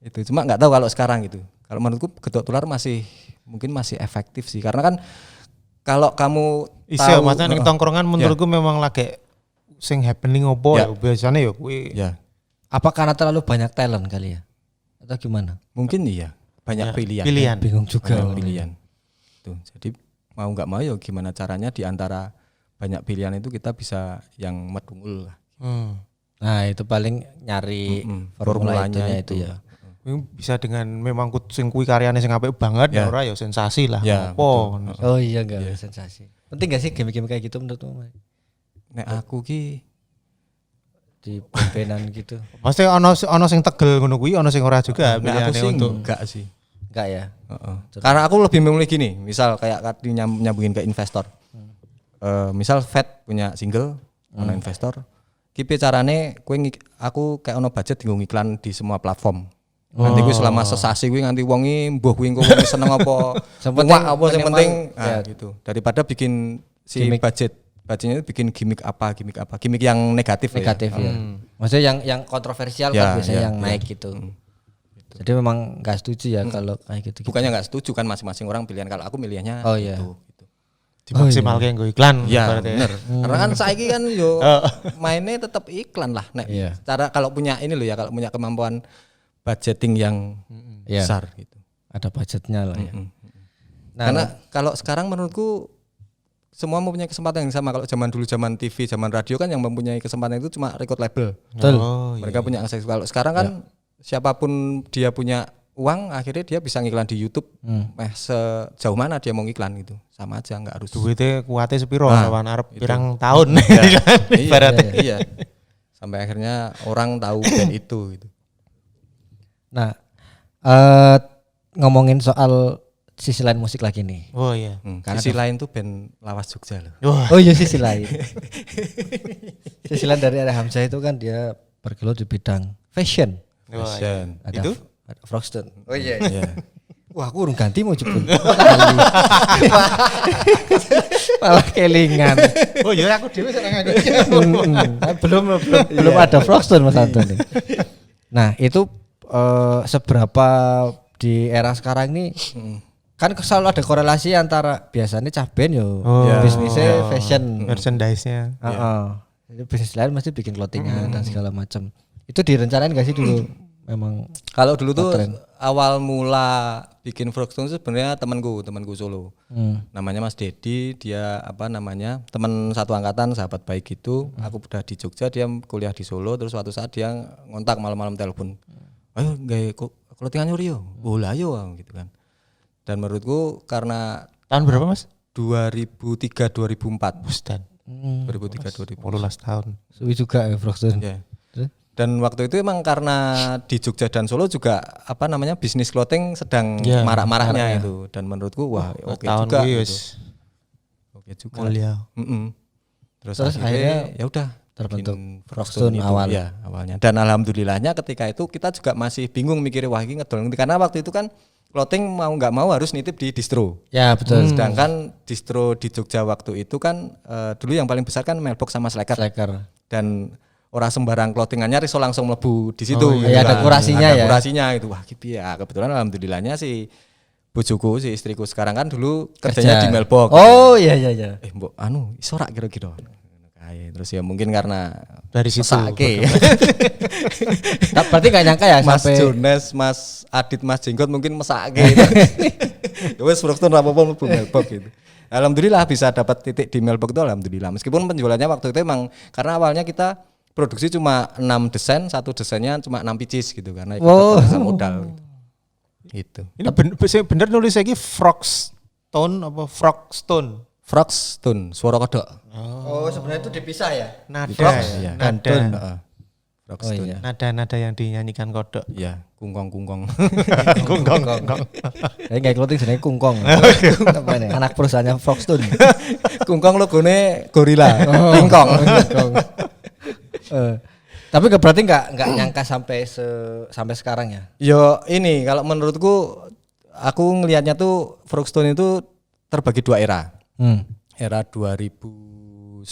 Speaker 5: itu. Cuma nggak tahu kalau sekarang gitu. Kalau menurutku getok tular mungkin masih efektif sih, karena kan kalau kamu
Speaker 4: Iso maksudnya ning tongkrongan menurutku memang lagi sing happening opo ya biasanya ya kuwi.
Speaker 5: Ya.
Speaker 3: Apa karena terlalu banyak talent kali ya? Atau gimana?
Speaker 5: Mungkin iya, banyak pilihan.
Speaker 3: Bingung juga.
Speaker 5: Banyak pilihan. Tuh, jadi mau nggak mau ya gimana caranya di antara banyak pilihan itu kita bisa yang medungul lah.
Speaker 3: Nah, itu paling nyari formulanya itu ya.
Speaker 4: Bisa dengan memang sing kuwi karyane sing apik banget ya ora ya sensasi lah.
Speaker 5: Ya,
Speaker 4: Opo.
Speaker 3: Oh iya enggak sensasi. Penting gak sih game-game kayak gitu menurutmu?
Speaker 5: Nek aku ki
Speaker 3: Di band-bandan gitu.
Speaker 4: Pasti ono sing tegel ngono kuwi, ono sing ora juga
Speaker 5: nek aku
Speaker 4: pilihane
Speaker 5: sih
Speaker 4: untuk
Speaker 5: enggak sih.
Speaker 3: Enggak ya?
Speaker 5: Karena aku lebih memilih gini, misal kayak tadi nyambungin ke investor. Misal Fed punya single, ono investor. Ki carane aku kayak ono budget nggo iklan di semua platform. Nanti gue selama sesasi gue nganti wongi mbuh gue ngomong seneng apa yang penting gitu. Daripada bikin si budgetnya itu bikin gimmick yang negatif
Speaker 3: ya. Maksudnya yang kontroversial kan biasanya yang naik gitu. Jadi memang nggak setuju ya kalau kayak gitu.
Speaker 5: Bukannya nggak setuju kan, masing-masing orang pilihan. Kalau aku milihnya gitu.
Speaker 4: dimaksimal kayak gue iklan.
Speaker 5: Ya bener. Karena kan saiki kan yo mainnya tetap iklan lah. Nek cara kalau punya ini loh ya, kalau punya kemampuan budgeting yang besar gitu.
Speaker 3: Ada budgetnya lah ya. Nah,
Speaker 5: karena kalau sekarang menurutku semua mempunyai kesempatan yang sama. Kalau zaman dulu, zaman TV, zaman radio kan yang mempunyai kesempatan itu cuma record label.
Speaker 3: Betul.
Speaker 5: Mereka punya akses. Kalau sekarang kan siapapun dia punya uang, akhirnya dia bisa ngiklan di YouTube. Sejauh mana dia mau ngiklan gitu, sama aja, nggak harus.
Speaker 4: Duitnya kuatnya sepiro, lawan arep pirang tahun.
Speaker 5: Iya. Sampai akhirnya orang tahu band itu gitu.
Speaker 3: Nah, ngomongin soal sisi lain musik lagi nih.
Speaker 4: Oh iya.
Speaker 5: Sisi lain tuh band Lawas Jogja loh.
Speaker 4: Wah,
Speaker 3: Oh iya, sisi lain. Sisi lain dari Ada Hamzah itu kan dia bergelut di bidang fashion.
Speaker 5: Fashion.
Speaker 3: Ada
Speaker 4: Itu?
Speaker 3: ada Frogston. Oh iya.
Speaker 5: Iya.
Speaker 3: Wah, aku urung ganti mau jebul. Malah kelingan.
Speaker 4: oh iya aku dhewe seneng aku.
Speaker 3: Belum ada Frogston Mas Antoni. Nah, itu seberapa di era sekarang ini kan selalu ada korelasi antara biasanya cah band yo bisnisnya fashion.
Speaker 4: Merchandise-nya.
Speaker 3: Itu bisnis lain mesti bikin clothingan dan segala macam. Itu direncanain gak sih dulu? Memang
Speaker 5: Kalau dulu tuh
Speaker 3: Keren.
Speaker 5: awal mula bikin Frogstone itu sebenarnya temanku Solo. Namanya Mas Dedi, dia apa namanya? Teman satu angkatan, sahabat baik gitu. Aku udah di Jogja, dia kuliah di Solo, terus suatu saat dia ngontak malam-malam telepon. Ayo gawe clothingan yo. Bola yo gitu kan. Dan menurutku karena
Speaker 4: Tahun berapa Mas?
Speaker 5: 2003 2004.
Speaker 4: Bukan.
Speaker 5: 2003 2004.
Speaker 4: 18 tahun.
Speaker 3: suwi juga ya Frogston.
Speaker 5: Ya.
Speaker 3: Terus?
Speaker 5: Dan waktu itu emang karena di Jogja dan Solo juga apa namanya bisnis clothing sedang
Speaker 4: Ya,
Speaker 5: marak-maraknya itu, dan menurutku wah oke
Speaker 4: tahun
Speaker 5: juga
Speaker 4: kuwi
Speaker 5: gitu.
Speaker 4: wis
Speaker 5: Oke juga.
Speaker 4: mulia.
Speaker 5: Terus
Speaker 3: Terus
Speaker 5: akhirnya ya udah
Speaker 3: terbentuk
Speaker 5: bikin
Speaker 3: Frogstone
Speaker 5: itu,
Speaker 3: awal.
Speaker 5: ya, awalnya. Dan alhamdulillahnya ketika itu kita juga masih bingung mikir wah ini ngedol karena waktu itu kan clothing mau nggak mau harus nitip di distro.
Speaker 3: Ya betul.
Speaker 5: Sedangkan distro di Jogja waktu itu kan dulu yang paling besar kan Mailbox sama Slacker.
Speaker 3: Slacker.
Speaker 5: Dan orang sembarang clothingannya riso langsung mlebu di situ.
Speaker 3: Oh, iya, ada kurasinya
Speaker 5: ada
Speaker 3: ya.
Speaker 5: kurasinya itu. Wah, gitu ya. Kebetulan alhamdulillahnya si bojoku, si istriku sekarang kan dulu kerjanya di Mailbox.
Speaker 3: Oh iya iya iya.
Speaker 5: Mbok iso rak kira-kira. Kayak terus ya mungkin karena
Speaker 4: Dari situ.
Speaker 5: mesake.
Speaker 3: Berarti gak nyangka ya
Speaker 5: Mas
Speaker 3: sampai
Speaker 5: Jones, Mas Adit, Mas Jenggot mungkin mesake. Ya wes Frogstone apa apa mlebu Mailbox gitu. Alhamdulillah bisa dapat titik di Mailbox itu alhamdulillah. Meskipun penjualannya waktu itu emang karena awalnya kita produksi cuma 6 desain, satu desainnya cuma 6 pieces gitu karena itu keterbatasan modal gitu. Itu.
Speaker 4: Ini bener nulis lagi Frogstone apa Frogstone?
Speaker 5: Frogstone, suara kodok.
Speaker 3: Oh sebenarnya itu dipisah ya.
Speaker 4: Nada
Speaker 5: Frogs,
Speaker 4: ya.
Speaker 5: iya.
Speaker 4: Nada.
Speaker 5: Heeh. Frogstone.
Speaker 3: Oh, iya.
Speaker 4: Nada-nada yang dinyanyikan kodok.
Speaker 5: Iya, kungkong-kungkong.
Speaker 4: Kungkong.
Speaker 3: Saya nggak clothing jenenge kungkong. Apa ini? Anak perusahaannya Frogston.
Speaker 5: Kungkong logone gorila, kingkong.
Speaker 3: Tapi berarti nggak nyangka sampai sampai sekarang ya.
Speaker 5: Yo ini kalau menurutku aku ngelihatnya tuh Frogstone itu terbagi dua era. Era 2010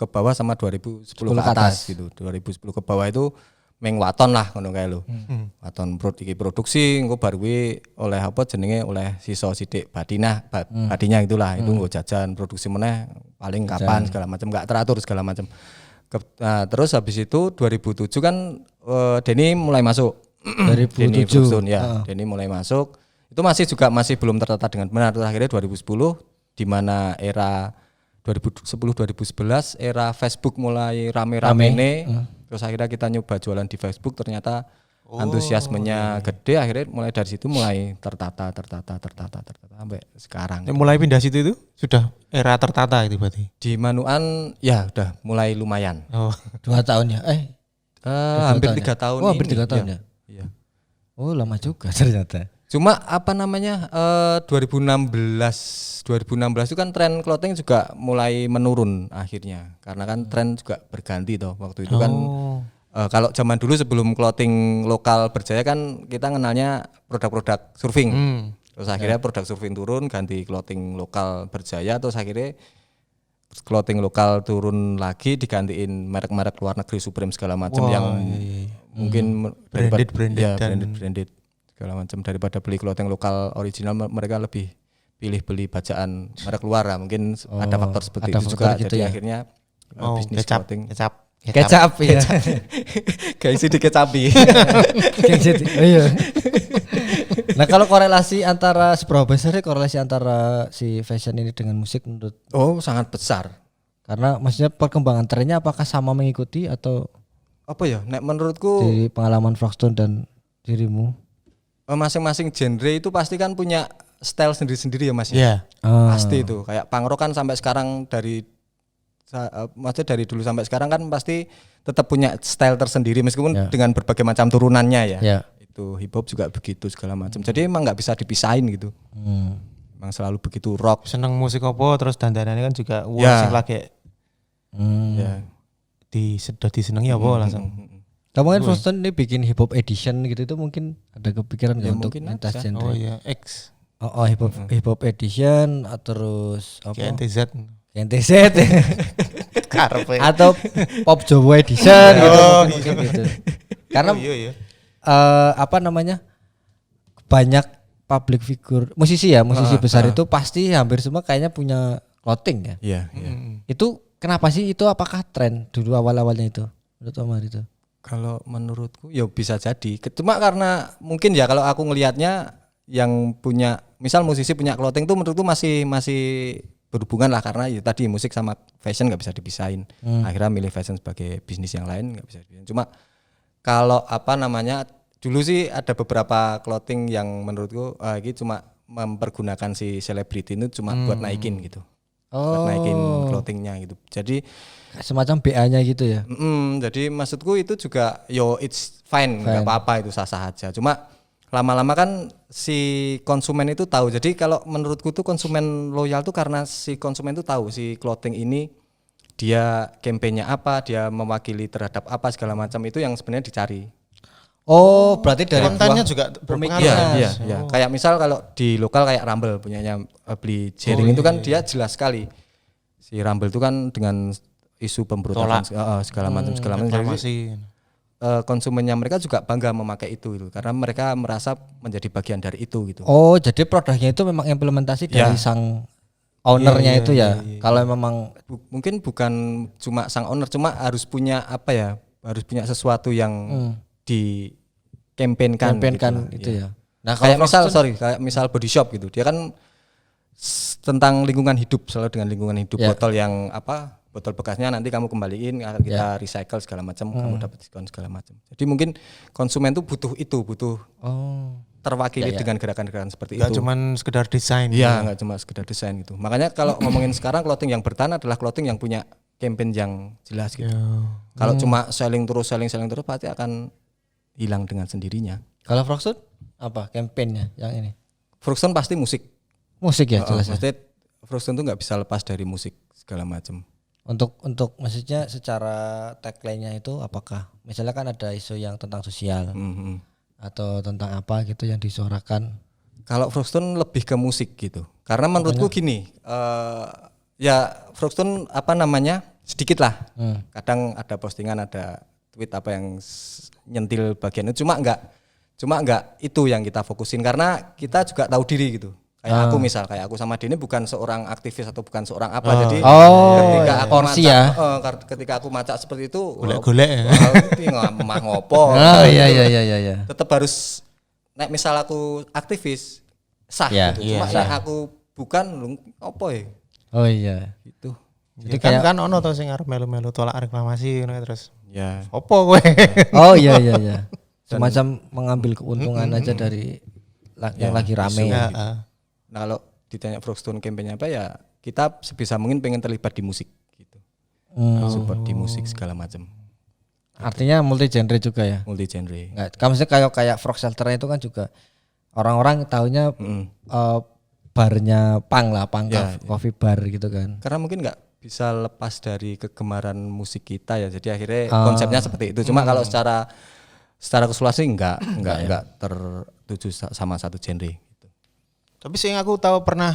Speaker 5: ke bawah sama 2010 ke atas gitu. 2010 ke bawah itu meng waton lah ngono kae lho. Waton produksi engko bar kuwi oleh apa jenenge oleh sisa sithik badinah badinya itulah itu nggo jajan produksi meneh paling kapan segala macam enggak teratur segala macam. Nah, terus habis itu 2007 kan Denny mulai masuk.
Speaker 3: 2007.
Speaker 5: Denny Frogstone ya. Denny mulai masuk. Itu masih belum tertata dengan benar. Terus akhirnya 2010 di mana era 2010-2011 era Facebook mulai rame-rame nih. Terus akhirnya kita nyoba jualan di Facebook, ternyata antusiasmenya gede. Akhirnya mulai dari situ mulai tertata sampai sekarang.
Speaker 4: Mulai pindah situ itu sudah era tertata itu berarti.
Speaker 5: Di Manuan ya udah mulai lumayan.
Speaker 4: Oh.
Speaker 3: 2 tahun ya.
Speaker 5: Hampir 3 tahun.
Speaker 3: Oh, hampir 3 tahun
Speaker 5: Iya.
Speaker 3: ya.
Speaker 5: Iya.
Speaker 3: Oh lama juga ternyata.
Speaker 5: Cuma apa namanya 2016 itu kan tren clothing juga mulai menurun akhirnya karena kan tren juga berganti toh waktu itu kan kalau zaman dulu sebelum clothing lokal berjaya kan kita kenalnya produk-produk surfing terus akhirnya produk surfing turun ganti clothing lokal berjaya terus akhirnya clothing lokal turun lagi digantiin merek-merek luar negeri Supreme segala macam yang mungkin branded segala macam daripada beli clothing lokal original mereka lebih pilih beli bacaan merek luar lah mungkin ada faktor seperti
Speaker 3: ada
Speaker 5: itu
Speaker 3: faktor
Speaker 5: juga
Speaker 3: gitu
Speaker 5: jadi
Speaker 3: ya.
Speaker 5: akhirnya bisnis
Speaker 4: kecap.
Speaker 5: clothing
Speaker 3: Kecap ya.
Speaker 5: guys di kecapi
Speaker 3: Iya. Nah kalau korelasi antara seberapa besar sih korelasi antara si fashion ini dengan musik menurut?
Speaker 5: oh sangat besar
Speaker 3: Karena maksudnya perkembangan trennya apakah sama mengikuti atau
Speaker 5: apa ya nek menurutku
Speaker 3: dari pengalaman Frogstone dan dirimu?
Speaker 5: masing-masing genre itu pasti kan punya style sendiri-sendiri ya Mas ya.
Speaker 4: Iya.
Speaker 5: Pasti itu kayak punk rock kan sampai sekarang dari maksudnya dari dulu sampai sekarang kan pasti tetap punya style tersendiri meskipun dengan berbagai macam turunannya ya.
Speaker 3: Ya.
Speaker 5: Itu hip hop juga begitu segala macam. Jadi emang nggak bisa dipisahin gitu. Emang selalu begitu rock.
Speaker 4: Seneng musik apa terus dandanannya kan juga
Speaker 5: Ya.
Speaker 4: sing lagi
Speaker 5: Ya.
Speaker 4: disenengi apa langsung.
Speaker 3: Kamu kan Froston ini bikin hip hop edition gitu itu mungkin ada kepikiran nggak untuk
Speaker 5: mungkin
Speaker 3: lintas
Speaker 5: aja.
Speaker 3: genre?
Speaker 4: Oh iya, X
Speaker 3: Oh, hip hop edition terus apa?
Speaker 4: KNTZ.
Speaker 3: NTZ
Speaker 4: Karepe.
Speaker 3: atau pop Jawa edition gitu, mungkin gitu. Karena
Speaker 4: iya.
Speaker 3: apa namanya? Banyak public figure, musisi besar itu pasti hampir semua kayaknya punya clothing ya.
Speaker 5: Iya, iya.
Speaker 3: Itu kenapa sih itu apakah tren dulu awal-awalnya itu? Menurut Omar itu.
Speaker 5: Kalau menurutku ya bisa jadi. Cuma karena mungkin ya kalau aku ngelihatnya yang punya misal musisi punya clothing tuh menurutku masih berhubungan lah karena ya tadi musik sama fashion nggak bisa dipisahin. Akhirnya milih fashion sebagai bisnis yang lain nggak bisa dipisahin. Cuma kalau apa namanya dulu sih ada beberapa clothing yang menurutku ini cuma mempergunakan si selebriti itu cuma buat naikin gitu. Buat naikin clothingnya gitu. Jadi
Speaker 3: Semacam BA-nya gitu ya.
Speaker 5: jadi maksudku itu juga it's fine, nggak apa-apa itu sah-sah aja. Cuma lama-lama kan si konsumen itu tahu. Jadi kalau menurutku tuh konsumen loyal tuh karena si konsumen tuh tahu si clothing ini dia kampanye apa, dia mewakili terhadap apa segala macam itu yang sebenarnya dicari.
Speaker 3: Oh, berarti dari
Speaker 4: Kontennya
Speaker 3: buah
Speaker 4: juga berpengaruh.
Speaker 5: Iya. Kayak misal kalau di lokal kayak Rumble punyanya beli jaring itu kan dia jelas sekali. Si Rumble itu kan dengan isu pemberontakan segala macam. Jadi
Speaker 4: Reklamasi.
Speaker 5: konsumennya mereka juga bangga memakai itu gitu, karena mereka merasa menjadi bagian dari itu gitu.
Speaker 3: Oh, jadi produknya itu memang implementasi dari sang ownernya itu ya. Kalau memang
Speaker 5: Mungkin bukan cuma sang owner, cuma harus punya apa ya? Harus punya sesuatu yang di-campaignkan
Speaker 3: itu ya. Nah,
Speaker 5: Kayak
Speaker 3: kalau
Speaker 5: kayak misal body shop gitu. Dia kan tentang lingkungan hidup, selalu dengan lingkungan hidup. Botol yang apa? Botol bekasnya nanti kamu kembaliin, akan kita recycle segala macam, kamu dapat diskon segala macam. Jadi mungkin konsumen tuh butuh terwakili dengan gerakan-gerakan seperti
Speaker 4: Gak
Speaker 5: itu.
Speaker 4: cuman sekedar desain.
Speaker 5: Iya, nggak cuma sekedar desain gitu. Makanya kalau ngomongin sekarang clothing yang bertahan adalah clothing yang punya campaign yang jelas gitu. Kalau cuma selling terus pasti akan hilang dengan sendirinya.
Speaker 3: kalau Froston apa kampanyenya yang ini?
Speaker 5: Fruston pasti musik.
Speaker 3: Musik ya jelas ya.
Speaker 5: Maksudnya Fruston tuh nggak bisa lepas dari musik segala macam.
Speaker 3: Untuk maksudnya secara tagline-nya itu apakah misalnya kan ada isu yang tentang sosial atau tentang apa gitu yang disuarakan.
Speaker 5: Kalau Fruston lebih ke musik gitu. Karena menurutku gini, ya Fruston apa namanya sedikit lah. Kadang ada postingan, ada tweet apa yang nyentil bagian itu, cuma enggak itu yang kita fokusin karena kita juga tahu diri gitu. Kayak aku sama Dini bukan seorang aktivis atau bukan seorang apa, jadi ketika aku
Speaker 3: porsi
Speaker 5: macak,
Speaker 3: ya.
Speaker 5: ketika aku macak seperti itu
Speaker 4: Golek-golek ya.
Speaker 5: mah ngopo.
Speaker 3: Oh iya.
Speaker 5: Tetap harus misal aku aktivis sah gitu. Cuma aku bukan lu opo ya
Speaker 3: Oh iya.
Speaker 5: gitu.
Speaker 4: Jadi kan ono to sing arep melu-melu tolak reklamasi ngono terus.
Speaker 5: Ya.
Speaker 4: Opo kowe?
Speaker 3: Oh iya. Semacam mengambil keuntungan aja dari yang lagi rame.
Speaker 5: Nah kalau ditanya Frogstone campaign apa ya kita sebisa mungkin pengen terlibat di musik gitu. Support di musik segala macam.
Speaker 3: Artinya multi genre juga ya.
Speaker 5: Multi genre.
Speaker 3: Enggak, kamu sih kayak Frog Shelter itu kan juga orang-orang taunya barnya punk coffee bar gitu kan.
Speaker 5: Karena mungkin nggak bisa lepas dari kegemaran musik kita ya. Jadi akhirnya konsepnya seperti itu. Cuma kalau secara keseluruhan enggak tertuju sama satu genre.
Speaker 4: Tapi sing aku tahu pernah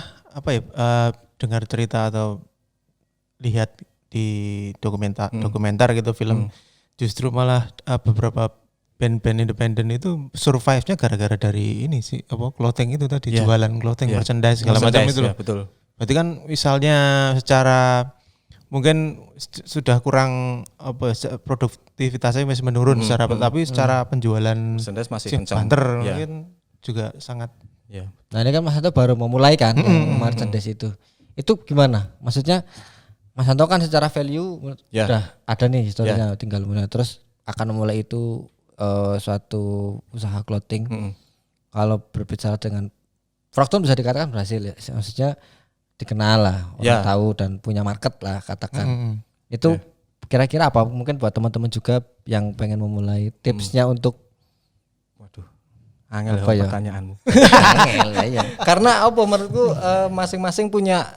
Speaker 4: dengar cerita atau lihat di dokumenter gitu film, justru malah beberapa band-band independen itu survive-nya gara-gara dari ini sih clothing itu tadi, jualan clothing, merchandise segala macam itu loh.
Speaker 5: Betul.
Speaker 4: Berarti kan misalnya secara mungkin sudah kurang produktivitasnya masih menurun tapi secara penjualan
Speaker 5: merchandise masih kencang.
Speaker 4: banter mungkin juga sangat.
Speaker 5: Ya.
Speaker 3: Nah ini kan Mas Hanto baru memulai kan merchandise itu. Itu gimana? Maksudnya Mas Hanto kan secara value udah ada nih historinya, tinggal mulai terus akan memulai itu suatu usaha clothing. Kalau berbicara dengan Frogstone bisa dikatakan berhasil ya. Maksudnya dikenal lah, orang tahu dan punya market lah katakan. Itu kira-kira apa mungkin buat teman-teman juga yang pengen memulai tipsnya untuk
Speaker 5: Waduh. Angel
Speaker 3: Apa ya?
Speaker 5: pertanyaanmu.
Speaker 3: angel lah ya.
Speaker 5: Karena apa menurutku masing-masing punya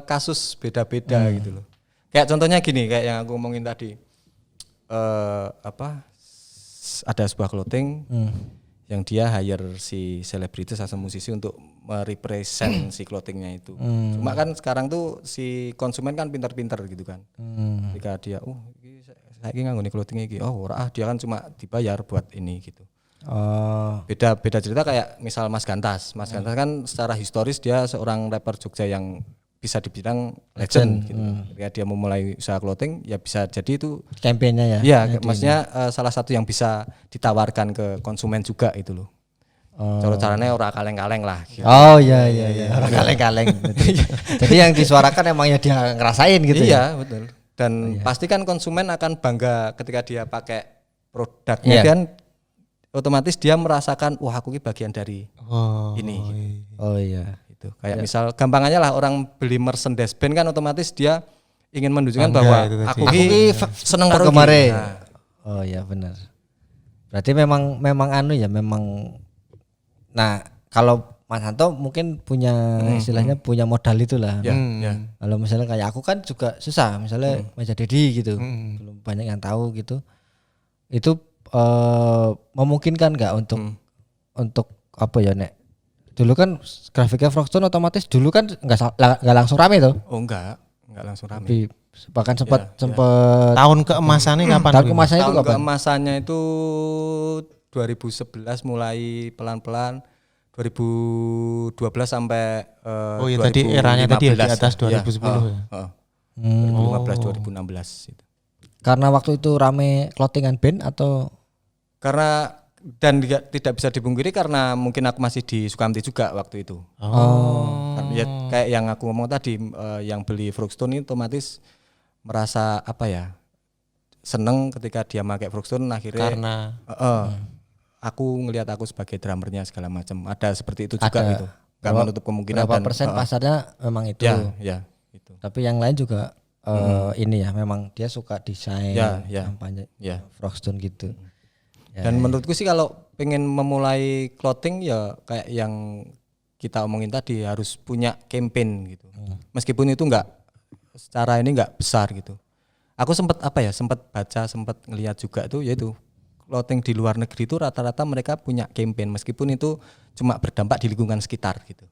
Speaker 5: kasus beda-beda gitu loh. Kayak contohnya gini, kayak yang aku ngomongin tadi. Ada sebuah clothing yang dia hire si selebritis atau musisi untuk merepresent si clothingnya itu. Cuma kan sekarang tuh si konsumen kan pintar-pintar gitu kan. Ketika dia, saya nganggo clothing iki, dia kan cuma dibayar buat ini gitu.
Speaker 3: Oh,
Speaker 5: Beda cerita kayak misal Mas Gantas. Mas Gantas kan secara historis dia seorang rapper Jogja yang bisa dibilang legend gitu. Ketika dia memulai usaha clothing ya bisa jadi itu
Speaker 3: campaignnya ya.
Speaker 5: iya, maksudnya salah satu yang bisa ditawarkan ke konsumen juga itu loh. Cara-caranya ora kaleng-kaleng lah gitu.
Speaker 3: Oh iya. Orang kaleng-kaleng. Jadi yang disuarakan emang ya dia ngerasain gitu ya.
Speaker 5: Iya, betul. Dan pasti kan konsumen akan bangga ketika dia pakai produknya dan otomatis dia merasakan wah aku ini bagian dari ini.
Speaker 3: Oh iya.
Speaker 5: Gitu. Kayak misal gampangannya lah orang beli merchandise band kan otomatis dia ingin menunjukkan bahwa aku ini seneng karo
Speaker 3: kemarin.
Speaker 5: iki. Nah,
Speaker 3: Oh iya benar. Berarti memang anu ya memang. Nah kalau Mas Hanto mungkin punya istilahnya punya modal itulah.
Speaker 5: ya.
Speaker 3: Kalau misalnya kayak aku kan juga susah. Misalnya Meja Dedi gitu, belum banyak yang tahu gitu. Itu memungkinkan nggak untuk apa ya Nek? Dulu kan grafiknya Frogstone otomatis dulu kan nggak langsung rame tuh.
Speaker 5: Oh enggak langsung rame.
Speaker 3: Bahkan sempat
Speaker 4: Tahun keemasannya kapan?
Speaker 3: tahun kemasannya itu
Speaker 5: Tahun
Speaker 3: kapan?
Speaker 5: keemasannya itu 2011 mulai pelan-pelan 2012 sampai
Speaker 4: Oh iya tadi eranya tadi ya di atas 2010 ya.
Speaker 5: 2015 2016 itu.
Speaker 3: Karena waktu itu rame clothingan band atau
Speaker 5: Karena dan tidak bisa dipungkiri karena mungkin aku masih di Sukamti juga waktu itu. Ya, kayak yang aku ngomong tadi yang beli Frogstone ini otomatis merasa apa ya seneng ketika dia pakai Frogstone akhirnya
Speaker 4: Karena
Speaker 5: aku ngelihat aku sebagai drummernya segala macam ada seperti itu juga gitu. Gak menutup kemungkinan
Speaker 3: berapa persen pasarnya memang itu.
Speaker 5: Ya itu.
Speaker 3: Tapi yang lain juga ini ya memang dia suka desain kampanye Frogstone gitu.
Speaker 5: Dan menurutku sih kalau pengen memulai clothing ya kayak yang kita omongin tadi harus punya campaign gitu. Meskipun itu enggak secara ini enggak besar gitu. Aku sempat baca, sempat ngelihat juga tuh yaitu clothing di luar negeri itu rata-rata mereka punya campaign meskipun itu cuma berdampak di lingkungan sekitar gitu.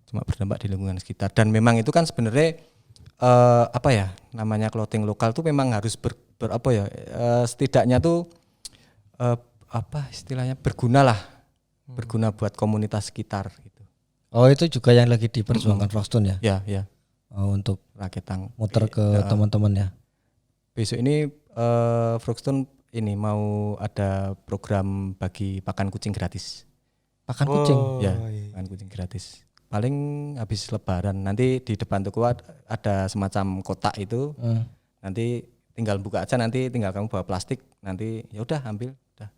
Speaker 5: Cuma berdampak di lingkungan sekitar dan memang itu kan sebenarnya namanya clothing lokal tuh memang harus setidaknya tuh istilahnya berguna buat komunitas sekitar gitu.
Speaker 3: Oh itu juga yang lagi diperjuangkan Frogstone ya?
Speaker 5: Ya.
Speaker 3: Oh, untuk
Speaker 5: Raketang
Speaker 3: muter ke teman-teman ya.
Speaker 5: Besok ini Frogstone ini mau ada program bagi pakan kucing gratis.
Speaker 3: Pakan kucing.
Speaker 5: Ya, pakan kucing gratis. Paling habis lebaran nanti di depan toko ada semacam kotak itu. Nanti tinggal buka aja, nanti tinggal kamu bawa plastik, nanti ya udah ambil, udah.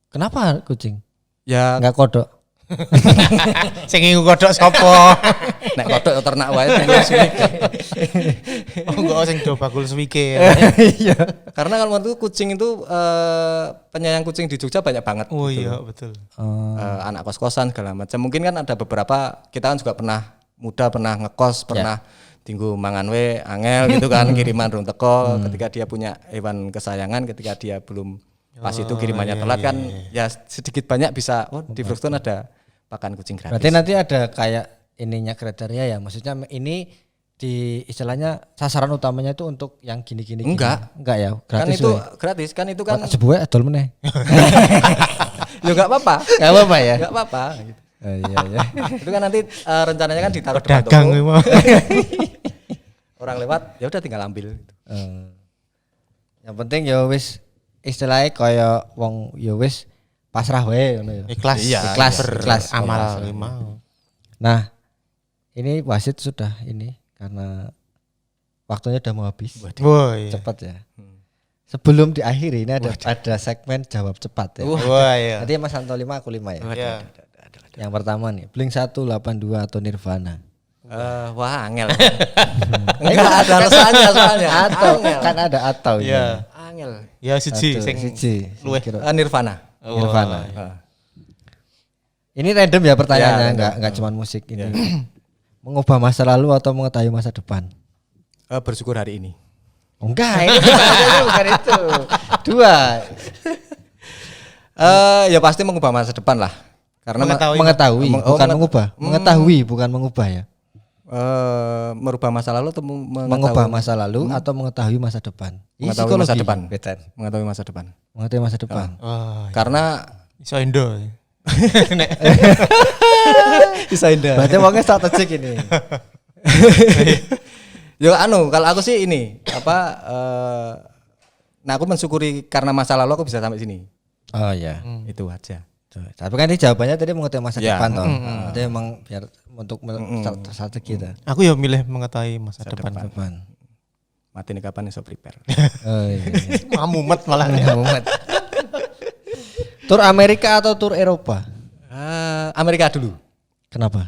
Speaker 3: Kenapa kucing?
Speaker 5: Ya
Speaker 3: Enggak kodok.
Speaker 4: sing ngingu kodok sapa?
Speaker 5: nek kodok ternak wae tinggal suwike.
Speaker 4: Oh enggak sing do bakul suwike.
Speaker 3: Iya.
Speaker 5: Karena kalau menurutku kucing itu penyayang kucing di Jogja banyak banget.
Speaker 4: Oh
Speaker 5: gitu.
Speaker 4: iya betul.
Speaker 5: Anak kos-kosan segala macam. Mungkin kan ada beberapa kita kan juga pernah ngekos, pernah tinggu mangan we angel gitu kan kiriman rung teko ketika dia punya hewan kesayangan ketika dia belum pas itu kirimannya telat kan ya sedikit banyak bisa di Frogstone ada pakan kucing gratis.
Speaker 3: Berarti nanti ada kayak ininya kriteria ya, maksudnya ini di istilahnya sasaran utamanya itu untuk yang gini-gini.
Speaker 5: Enggak
Speaker 3: ya,
Speaker 5: kan
Speaker 3: gratis.
Speaker 5: itu gratis kan itu kan
Speaker 3: sebuah adol meneh.
Speaker 5: ya enggak apa-apa.
Speaker 3: Enggak apa-apa ya.
Speaker 5: Enggak apa-apa gitu.
Speaker 3: Iya.
Speaker 5: Itu kan nanti rencananya kan ditaruh depan
Speaker 4: Dagang
Speaker 5: toko.
Speaker 4: memang.
Speaker 5: Orang lewat ya udah tinggal ambil gitu.
Speaker 3: Yang penting ya wis istilahnya kaya wong ya wis pasrah wae ngono ya.
Speaker 4: Ikhlas.
Speaker 5: Iya,
Speaker 3: Ikhlas.
Speaker 4: Amal mau.
Speaker 3: Nah, ini wasit sudah ini karena waktunya udah mau habis.
Speaker 4: Woi.
Speaker 3: Cepat ya. Sebelum diakhiri ini ada segmen jawab cepat ya.
Speaker 4: Wah ya.
Speaker 3: Nanti Mas Anto 5 aku 5 ya.
Speaker 4: Iya.
Speaker 3: Yang pertama nih, Blink 182 atau Nirvana.
Speaker 5: Wah, angel. Enggak ada alasannya soalnya.
Speaker 3: Atau
Speaker 5: Angel.
Speaker 3: kan ada atau
Speaker 4: Iya.
Speaker 5: Angel.
Speaker 4: Ya siji
Speaker 3: Satu,
Speaker 4: sing
Speaker 3: siji.
Speaker 4: luweh.
Speaker 5: Nirvana.
Speaker 3: Nirvana.
Speaker 5: Ah.
Speaker 3: Ini random ya pertanyaannya,
Speaker 5: Ya,
Speaker 3: enggak cuma musik ini. Mengubah masa lalu atau mengetahui masa depan?
Speaker 5: Bersyukur hari ini.
Speaker 3: Oh, enggak, ini bukan itu. Dua.
Speaker 5: Ya pasti mengubah masa depan lah. Karena
Speaker 3: Mengetahui, bukan mengubah. Mengetahui, bukan mengubah ya.
Speaker 5: Merubah masa lalu atau
Speaker 3: Mengubah masa lalu atau mengetahui masa depan. Ini
Speaker 5: Mengetahui masa
Speaker 3: psikologi.
Speaker 5: depan.
Speaker 3: Betul.
Speaker 5: Mengetahui masa depan.
Speaker 3: Mengetahui masa depan.
Speaker 4: Wah,
Speaker 5: Karena
Speaker 4: iso endo.
Speaker 5: bisa indah.
Speaker 3: Berarti wongnya strategik ini.
Speaker 5: Yo kalau aku sih ini nah aku mensyukuri karena masa lalu aku bisa sampai sini.
Speaker 3: Oh iya.
Speaker 5: Itu aja.
Speaker 3: Tuh, tapi kan ini jawabannya tadi mengetahui masa
Speaker 5: Ya.
Speaker 3: depan toh. Itu emang biar untuk strategi kita.
Speaker 4: Aku ya milih mengetahui masa depan.
Speaker 3: Depan.
Speaker 5: Mati nih kapan iso prepare.
Speaker 3: Oh iya.
Speaker 4: Mamumet malah.
Speaker 3: Ya, Muhammad. Tur Amerika atau tur Eropa?
Speaker 5: Amerika dulu.
Speaker 3: Kenapa?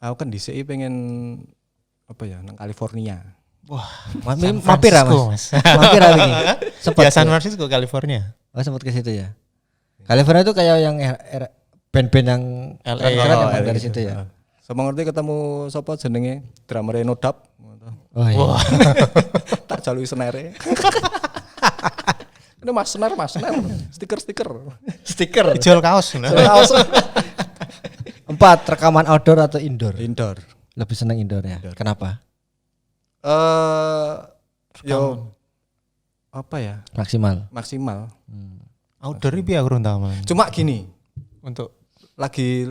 Speaker 5: Aku kan di CI pengen apa ya nang California.
Speaker 4: Wah,
Speaker 3: Mampir ah,
Speaker 4: Francisco,
Speaker 3: Mas. Mampir ah ini.
Speaker 4: Ya San Francisco, California.
Speaker 3: Oh, sempat ke situ ya. California itu kayak yang band-band yang
Speaker 4: LA.
Speaker 3: keren-keren
Speaker 5: Oh,
Speaker 3: emang dari
Speaker 5: gitu.
Speaker 3: situ ya.
Speaker 5: Sama ngerti ketemu sapa jenenge drummer No Doubt.
Speaker 3: Oh iya.
Speaker 5: Tak jalui senere. Ini mas senar, stiker.
Speaker 3: Stiker.
Speaker 4: Jual kaos. Nah.
Speaker 3: Empat, rekaman outdoor atau indoor?
Speaker 5: Indoor.
Speaker 3: Lebih seneng indoor ya. Kenapa?
Speaker 5: Yo apa ya? Maksimal.
Speaker 4: Outdoor iki aku ora tau.
Speaker 5: Cuma gini,
Speaker 4: Untuk
Speaker 5: lagi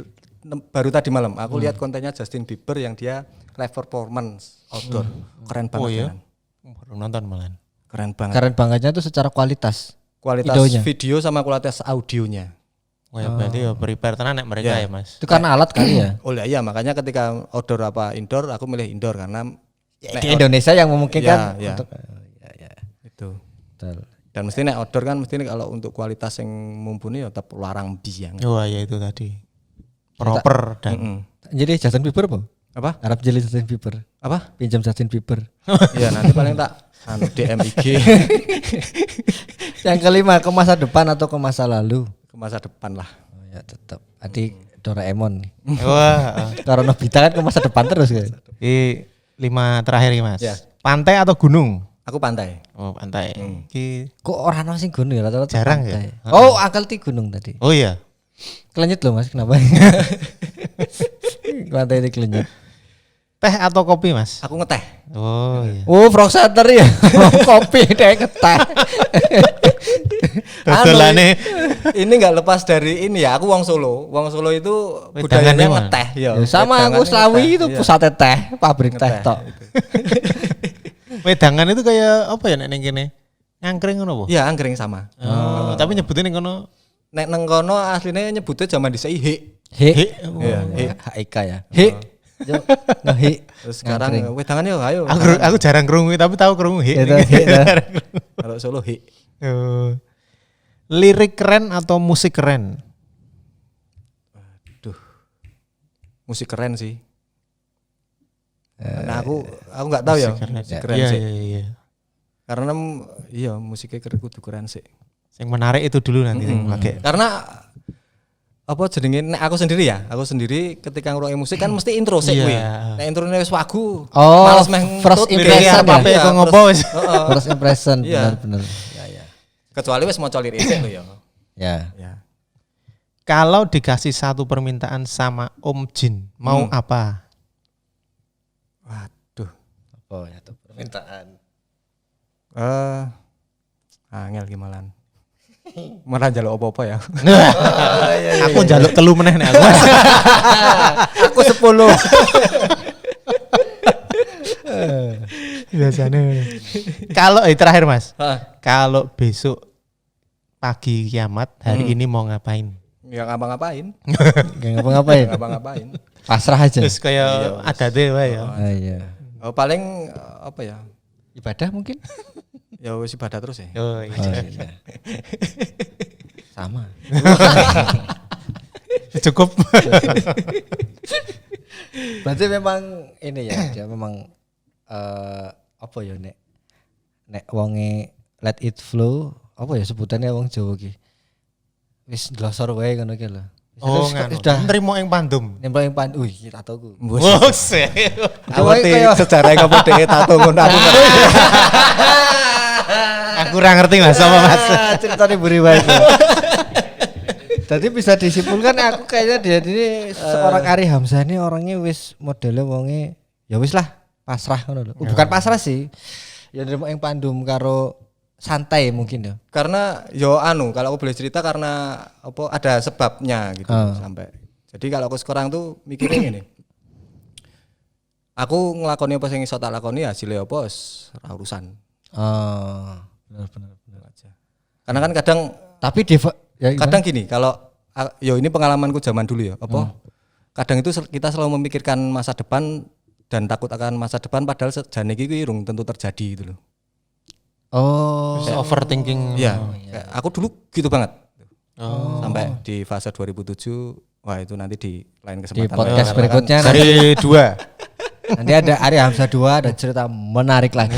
Speaker 5: baru tadi malam aku lihat kontennya Justin Bieber yang dia live performance outdoor. Keren banget.
Speaker 4: oh iya.
Speaker 5: kan?
Speaker 4: Baru nonton malah.
Speaker 5: Keren banget.
Speaker 3: Keren bangetnya itu secara kualitas.
Speaker 5: Kualitas
Speaker 3: Videonya.
Speaker 5: video sama kualitas audionya.
Speaker 4: Oh ya berarti ya prepare tenan nek mereka ya, Mas.
Speaker 3: Itu karena alat kali ya.
Speaker 5: Oh iya, makanya ketika outdoor apa indoor aku milih indoor karena
Speaker 3: Di Indonesia yang memungkinkan
Speaker 5: Ya, ya.
Speaker 3: untuk
Speaker 5: itu.
Speaker 3: Betul.
Speaker 5: Dan mesti nek outdoor kan mesti kalau untuk kualitas yang mumpuni ya tetap larang biang.
Speaker 4: Oh ya itu tadi. Proper dan
Speaker 3: Jadi Justin Bieber apa?
Speaker 5: Apa?
Speaker 3: Arab jadi Justin Bieber.
Speaker 5: Apa?
Speaker 3: Pinjam Justin Bieber.
Speaker 5: Ya nanti paling tak DM IG
Speaker 3: Yang kelima, ke masa depan atau ke masa lalu?
Speaker 5: ke masa depan lah.
Speaker 3: Oh ya tetap. Adik Doraemon nih.
Speaker 4: wah.
Speaker 3: Karena Nobita kan ke masa depan terus kan.
Speaker 4: 5 terakhir nih, Mas.
Speaker 5: Ya.
Speaker 4: Pantai atau gunung?
Speaker 5: Aku pantai.
Speaker 4: Oh, pantai. Ki
Speaker 3: Kok orang sing gunung ya rata-rata
Speaker 4: Jarang
Speaker 3: pantai.
Speaker 4: ya?
Speaker 3: Oh, angkel ti gunung tadi.
Speaker 4: Oh iya.
Speaker 3: Kelenyit loh Mas, kenapa? Pantai ini kelenyit.
Speaker 4: Teh atau kopi, Mas?
Speaker 5: Aku ngeteh.
Speaker 4: Oh iya.
Speaker 3: Oh, frog center ya. Kopi deh keteh.
Speaker 4: Dodolane
Speaker 5: Ini nggak lepas dari ini ya. Aku wong Solo. Wong Solo itu
Speaker 4: Wedangan
Speaker 5: budayanya
Speaker 4: mana?
Speaker 5: ngeteh. Ya,
Speaker 3: Ya, sama aku
Speaker 5: wedangannya
Speaker 3: Slawi
Speaker 5: ngeteh,
Speaker 3: itu
Speaker 5: iya.
Speaker 3: pusatnya teh, pabrik teh
Speaker 5: Ngeteh,
Speaker 3: tok.
Speaker 5: gitu.
Speaker 4: wedangan itu kayak apa ya nek ning kene? Nyangkring ngono apa?
Speaker 5: Iya, angkring sama.
Speaker 4: Oh, tapi nyebutin ning kono
Speaker 5: Nek neng kono aslinya nyebutnya zaman dhisik he.
Speaker 3: He.
Speaker 5: Iya, he.
Speaker 3: HIK ya. He. Yo, ngehi.
Speaker 5: Terus sekarang wedangan yo ayo.
Speaker 4: Aku jarang krungu tapi tahu krungu hik.
Speaker 3: Itu he. dah.
Speaker 5: Kalau Solo he.
Speaker 4: Oh. Lirik keren atau musik keren?
Speaker 5: Duh. Musik keren sih. Nah aku nggak tahu ya. Musik keren
Speaker 4: Iya
Speaker 5: sih.
Speaker 4: iya.
Speaker 5: Karena iya musiknya kudu keren sih.
Speaker 4: Yang menarik itu dulu nanti sing pakai.
Speaker 5: Karena apa jenenge nek aku sendiri ketika ngrungokne musik kan mesti intro sih
Speaker 4: Iya.
Speaker 5: kuwi. Nek introne wis wagu,
Speaker 3: Oh,
Speaker 5: males meh
Speaker 3: first
Speaker 5: ngentut,
Speaker 3: impression
Speaker 5: kayak
Speaker 3: ya?
Speaker 5: apa-apa
Speaker 4: Kok
Speaker 5: terus-
Speaker 4: ngopo wis.
Speaker 5: Heeh.
Speaker 3: First impression,
Speaker 5: Iya.
Speaker 3: benar-benar.
Speaker 5: Kecuali wis maca lirik sik lho ya.
Speaker 3: Ya.
Speaker 5: Ya.
Speaker 4: Kalau dikasih satu permintaan sama Om Jin, mau apa?
Speaker 5: Waduh.
Speaker 3: Oh ya tuh permintaan.
Speaker 5: Angel gimana? Malah njaluk apa-apa ya.
Speaker 4: Aku njaluk telu meneh nek aku.
Speaker 3: Aku 10.
Speaker 4: Biasanya. Kalau terakhir Mas.
Speaker 5: Hah.
Speaker 4: Kalau besok pagi kiamat hari ini mau ngapain?
Speaker 5: Ya ngapa-ngapain.
Speaker 3: Gak ngapa-ngapain.
Speaker 5: Ngapa-ngapain.
Speaker 3: Pasrah aja.
Speaker 4: Terus kayak ada deh wae ya.
Speaker 3: Ah, iya.
Speaker 5: Paling apa ya?
Speaker 3: Ibadah mungkin?
Speaker 5: Ya wis ibadah terus ya.
Speaker 4: Oh,
Speaker 3: Oh,
Speaker 4: iya.
Speaker 3: iya. Sama.
Speaker 4: Cukup.
Speaker 3: Berarti memang ini ya, dia memang apa ya nek wonge let it flow, apa ya sebutannya wong Jawa ki. Wis glosor wae ngono ki lho.
Speaker 4: Oh,
Speaker 3: sudah
Speaker 4: nerimo ing pandum.
Speaker 3: nempel yang pan. Wih, tatoku.
Speaker 4: Wose.
Speaker 5: Awate sejarah ngopo dhek tato ngono aku.
Speaker 4: Aku ora ngerti Mas sama Mas.
Speaker 3: Ceritanya buri wae. Jadi bisa disimpulkan aku kayaknya dia ini seorang Ari Hamzah ini orangnya wis modelnya wonge ya wis lah pasrah ngono lho. Bukan pasrah sih. Ya nrimo ing pandum karo santai mungkin ya.
Speaker 5: Karena yo kalau aku boleh cerita karena apa ada sebabnya gitu sampai. Jadi kalau aku sekarang tuh mikirnya gini. Aku ngelakoni apa sing iso tak lakoni hasilnya apa ora urusan. Benar aja. Karena kan kadang
Speaker 3: Tapi
Speaker 5: kadang gini kalau yo ini pengalamanku zaman dulu ya apa kadang itu kita selalu memikirkan masa depan dan takut akan masa depan padahal sejane iki urung tentu terjadi gitu loh.
Speaker 4: Overthinking.
Speaker 5: Iya. Aku dulu gitu banget. Sampai di fase 2007 wah itu nanti di lain kesempatan.
Speaker 3: Di podcast berikutnya
Speaker 4: Dari 2
Speaker 3: nanti ada Ari Hamzah 2 ada cerita menarik lagi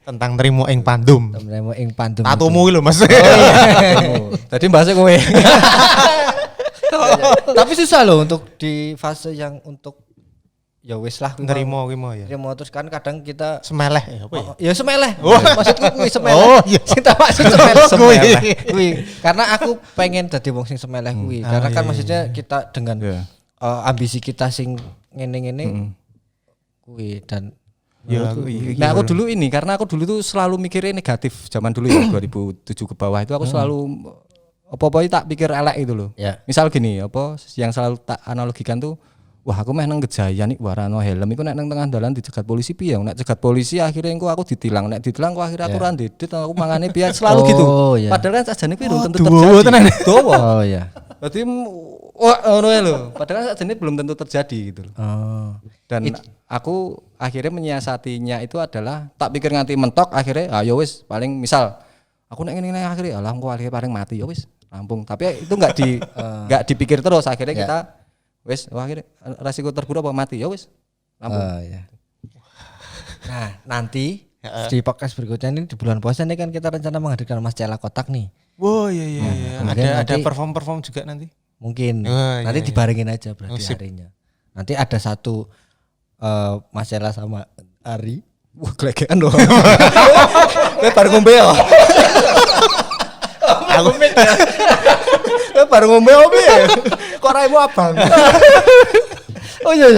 Speaker 4: tentang nerimo ing pandum.
Speaker 3: temen ing pandem.
Speaker 4: Tatomu lho Mas.
Speaker 5: Tadi bahasnya kowe.
Speaker 3: Tapi susah loh untuk di fase yang untuk ya wis lah
Speaker 4: Nerimo ki mau ya.
Speaker 3: nerimo terus kan kadang kita
Speaker 4: Semeleh ya apa ya?
Speaker 3: ya semeleh. Maksudku kuwi semeleh.
Speaker 4: Oh, iya.
Speaker 3: Sing tak maksud semeleh.
Speaker 4: Kuwi.
Speaker 3: Kuwi. Karena aku pengen dadi wong sing semeleh kuwi. Karena kan maksudnya kita dengan ambisi kita sing ngene-ngene kuwi dan
Speaker 4: Ya,
Speaker 5: Nah aku dulu ini karena aku dulu tuh selalu mikirnya negatif zaman dulu ya 2007 ke bawah itu aku selalu apa-apa tak pikir elek itu loh.
Speaker 3: Ya.
Speaker 5: Misal gini apa yang selalu tak analogikan tuh wah aku meh nang Gejayan iki warano helm iku nek nang tengah dalan dicegat polisi piye nek cegat polisi akhirnya engko aku ditilang nek ditilang kok akhirnya aku ra ndedit aku mangane piye selalu gitu.
Speaker 3: Iya.
Speaker 5: Padahal kan sajane kuwi belum tentu
Speaker 4: duwo
Speaker 5: terjadi.
Speaker 4: tenan.
Speaker 5: Dowo.
Speaker 3: Oh iya.
Speaker 5: Berarti wah ngono lho. Padahal sajane belum tentu terjadi gitu loh. Dan aku akhirnya menyiasatinya itu adalah tak pikir nganti mentok akhirnya ya wis paling misal aku nek ngene akhirnya alah engko akhirnya paling mati ya wis rampung. Tapi itu enggak dipikir terus akhirnya kita wis akhirnya resiko terburuk apa mati ya wis rampung.
Speaker 3: Ya. Nah, nanti di podcast berikutnya ini di bulan puasa ini kan kita rencana menghadirkan Mas Cela Kotak nih.
Speaker 4: Wah iya. Ada perform juga nanti.
Speaker 3: Mungkin nanti dibarengin aja berarti harinya. Nanti ada satu Mas Cela sama Ari.
Speaker 5: Wah gelegean doang. Kayak baru ngombe ya.
Speaker 3: Aku
Speaker 5: Kayak baru ngombe apa ya? Kok raimu abang?
Speaker 3: oh iya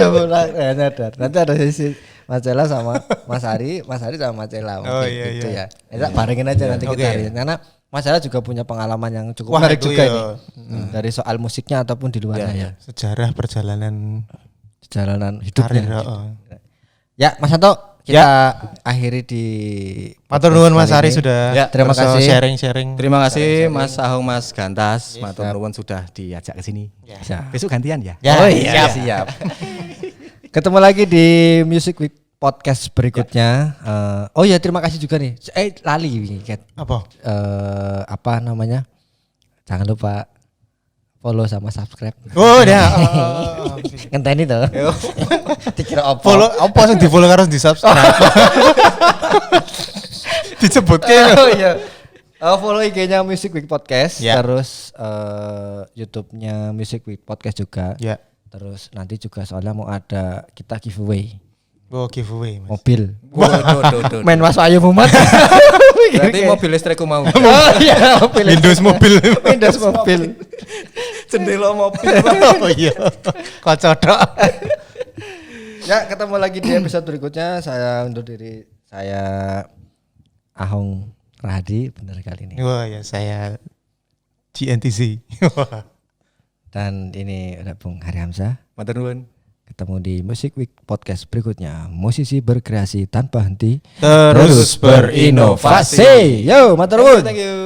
Speaker 3: nyadar. Nanti ada sesi Mas Cela sama Mas Ari sama Mas Cela mungkin gitu ya. Kita barengin aja nanti kita hari. Karena Mas Cela juga punya pengalaman yang cukup menarik juga ini. Dari soal musiknya ataupun di luarnya ya.
Speaker 4: Sejarah perjalanan
Speaker 3: hidupnya. Ya, Mas Santo, kita akhiri di
Speaker 4: matur nuwun Mas Ari sudah
Speaker 3: terima kasih
Speaker 4: sharing-sharing.
Speaker 5: Terima kasih Mas Ahung Mas Gantas, matur nuwun sudah diajak ke sini. Besok gantian ya.
Speaker 3: Oh iya, siap. Ketemu lagi di Music Week podcast berikutnya. Oh ya, terima kasih juga nih. Lali Kat. Apa namanya? Jangan lupa follow sama subscribe.
Speaker 4: Oh ya.
Speaker 3: Ngenteni tuh. Dikira apa?
Speaker 4: Follow apa sing di-follow harus di-subscribe. Disebutke.
Speaker 3: Oh iya. Follow IG-nya Music Week Podcast, terus YouTube-nya Music Week Podcast juga.
Speaker 4: Ya.
Speaker 3: Terus nanti juga soalnya mau ada kita giveaway.
Speaker 4: Oh, giveaway Mas.
Speaker 3: Mobil.
Speaker 5: Waduh.
Speaker 3: Main Mas Ayu Muhammad.
Speaker 5: Berarti mobil listrikku mau.
Speaker 3: Oh iya, mobil.
Speaker 4: Windows mobil.
Speaker 5: Jendela mobil.
Speaker 4: Oh iya. Kok cocok.
Speaker 3: Ya, ketemu lagi di episode berikutnya. Saya undur diri. Saya Ahung Rahadi benar kali ini.
Speaker 4: Wah ya saya GNTC.
Speaker 3: Dan ini ada Bung Hari Hamzah.
Speaker 5: Matur nuwun.
Speaker 3: Ketemu di Music Week Podcast berikutnya. Musisi berkreasi tanpa henti.
Speaker 4: Terus berinovasi.
Speaker 3: Yo, matur nuwun.
Speaker 5: Thank you.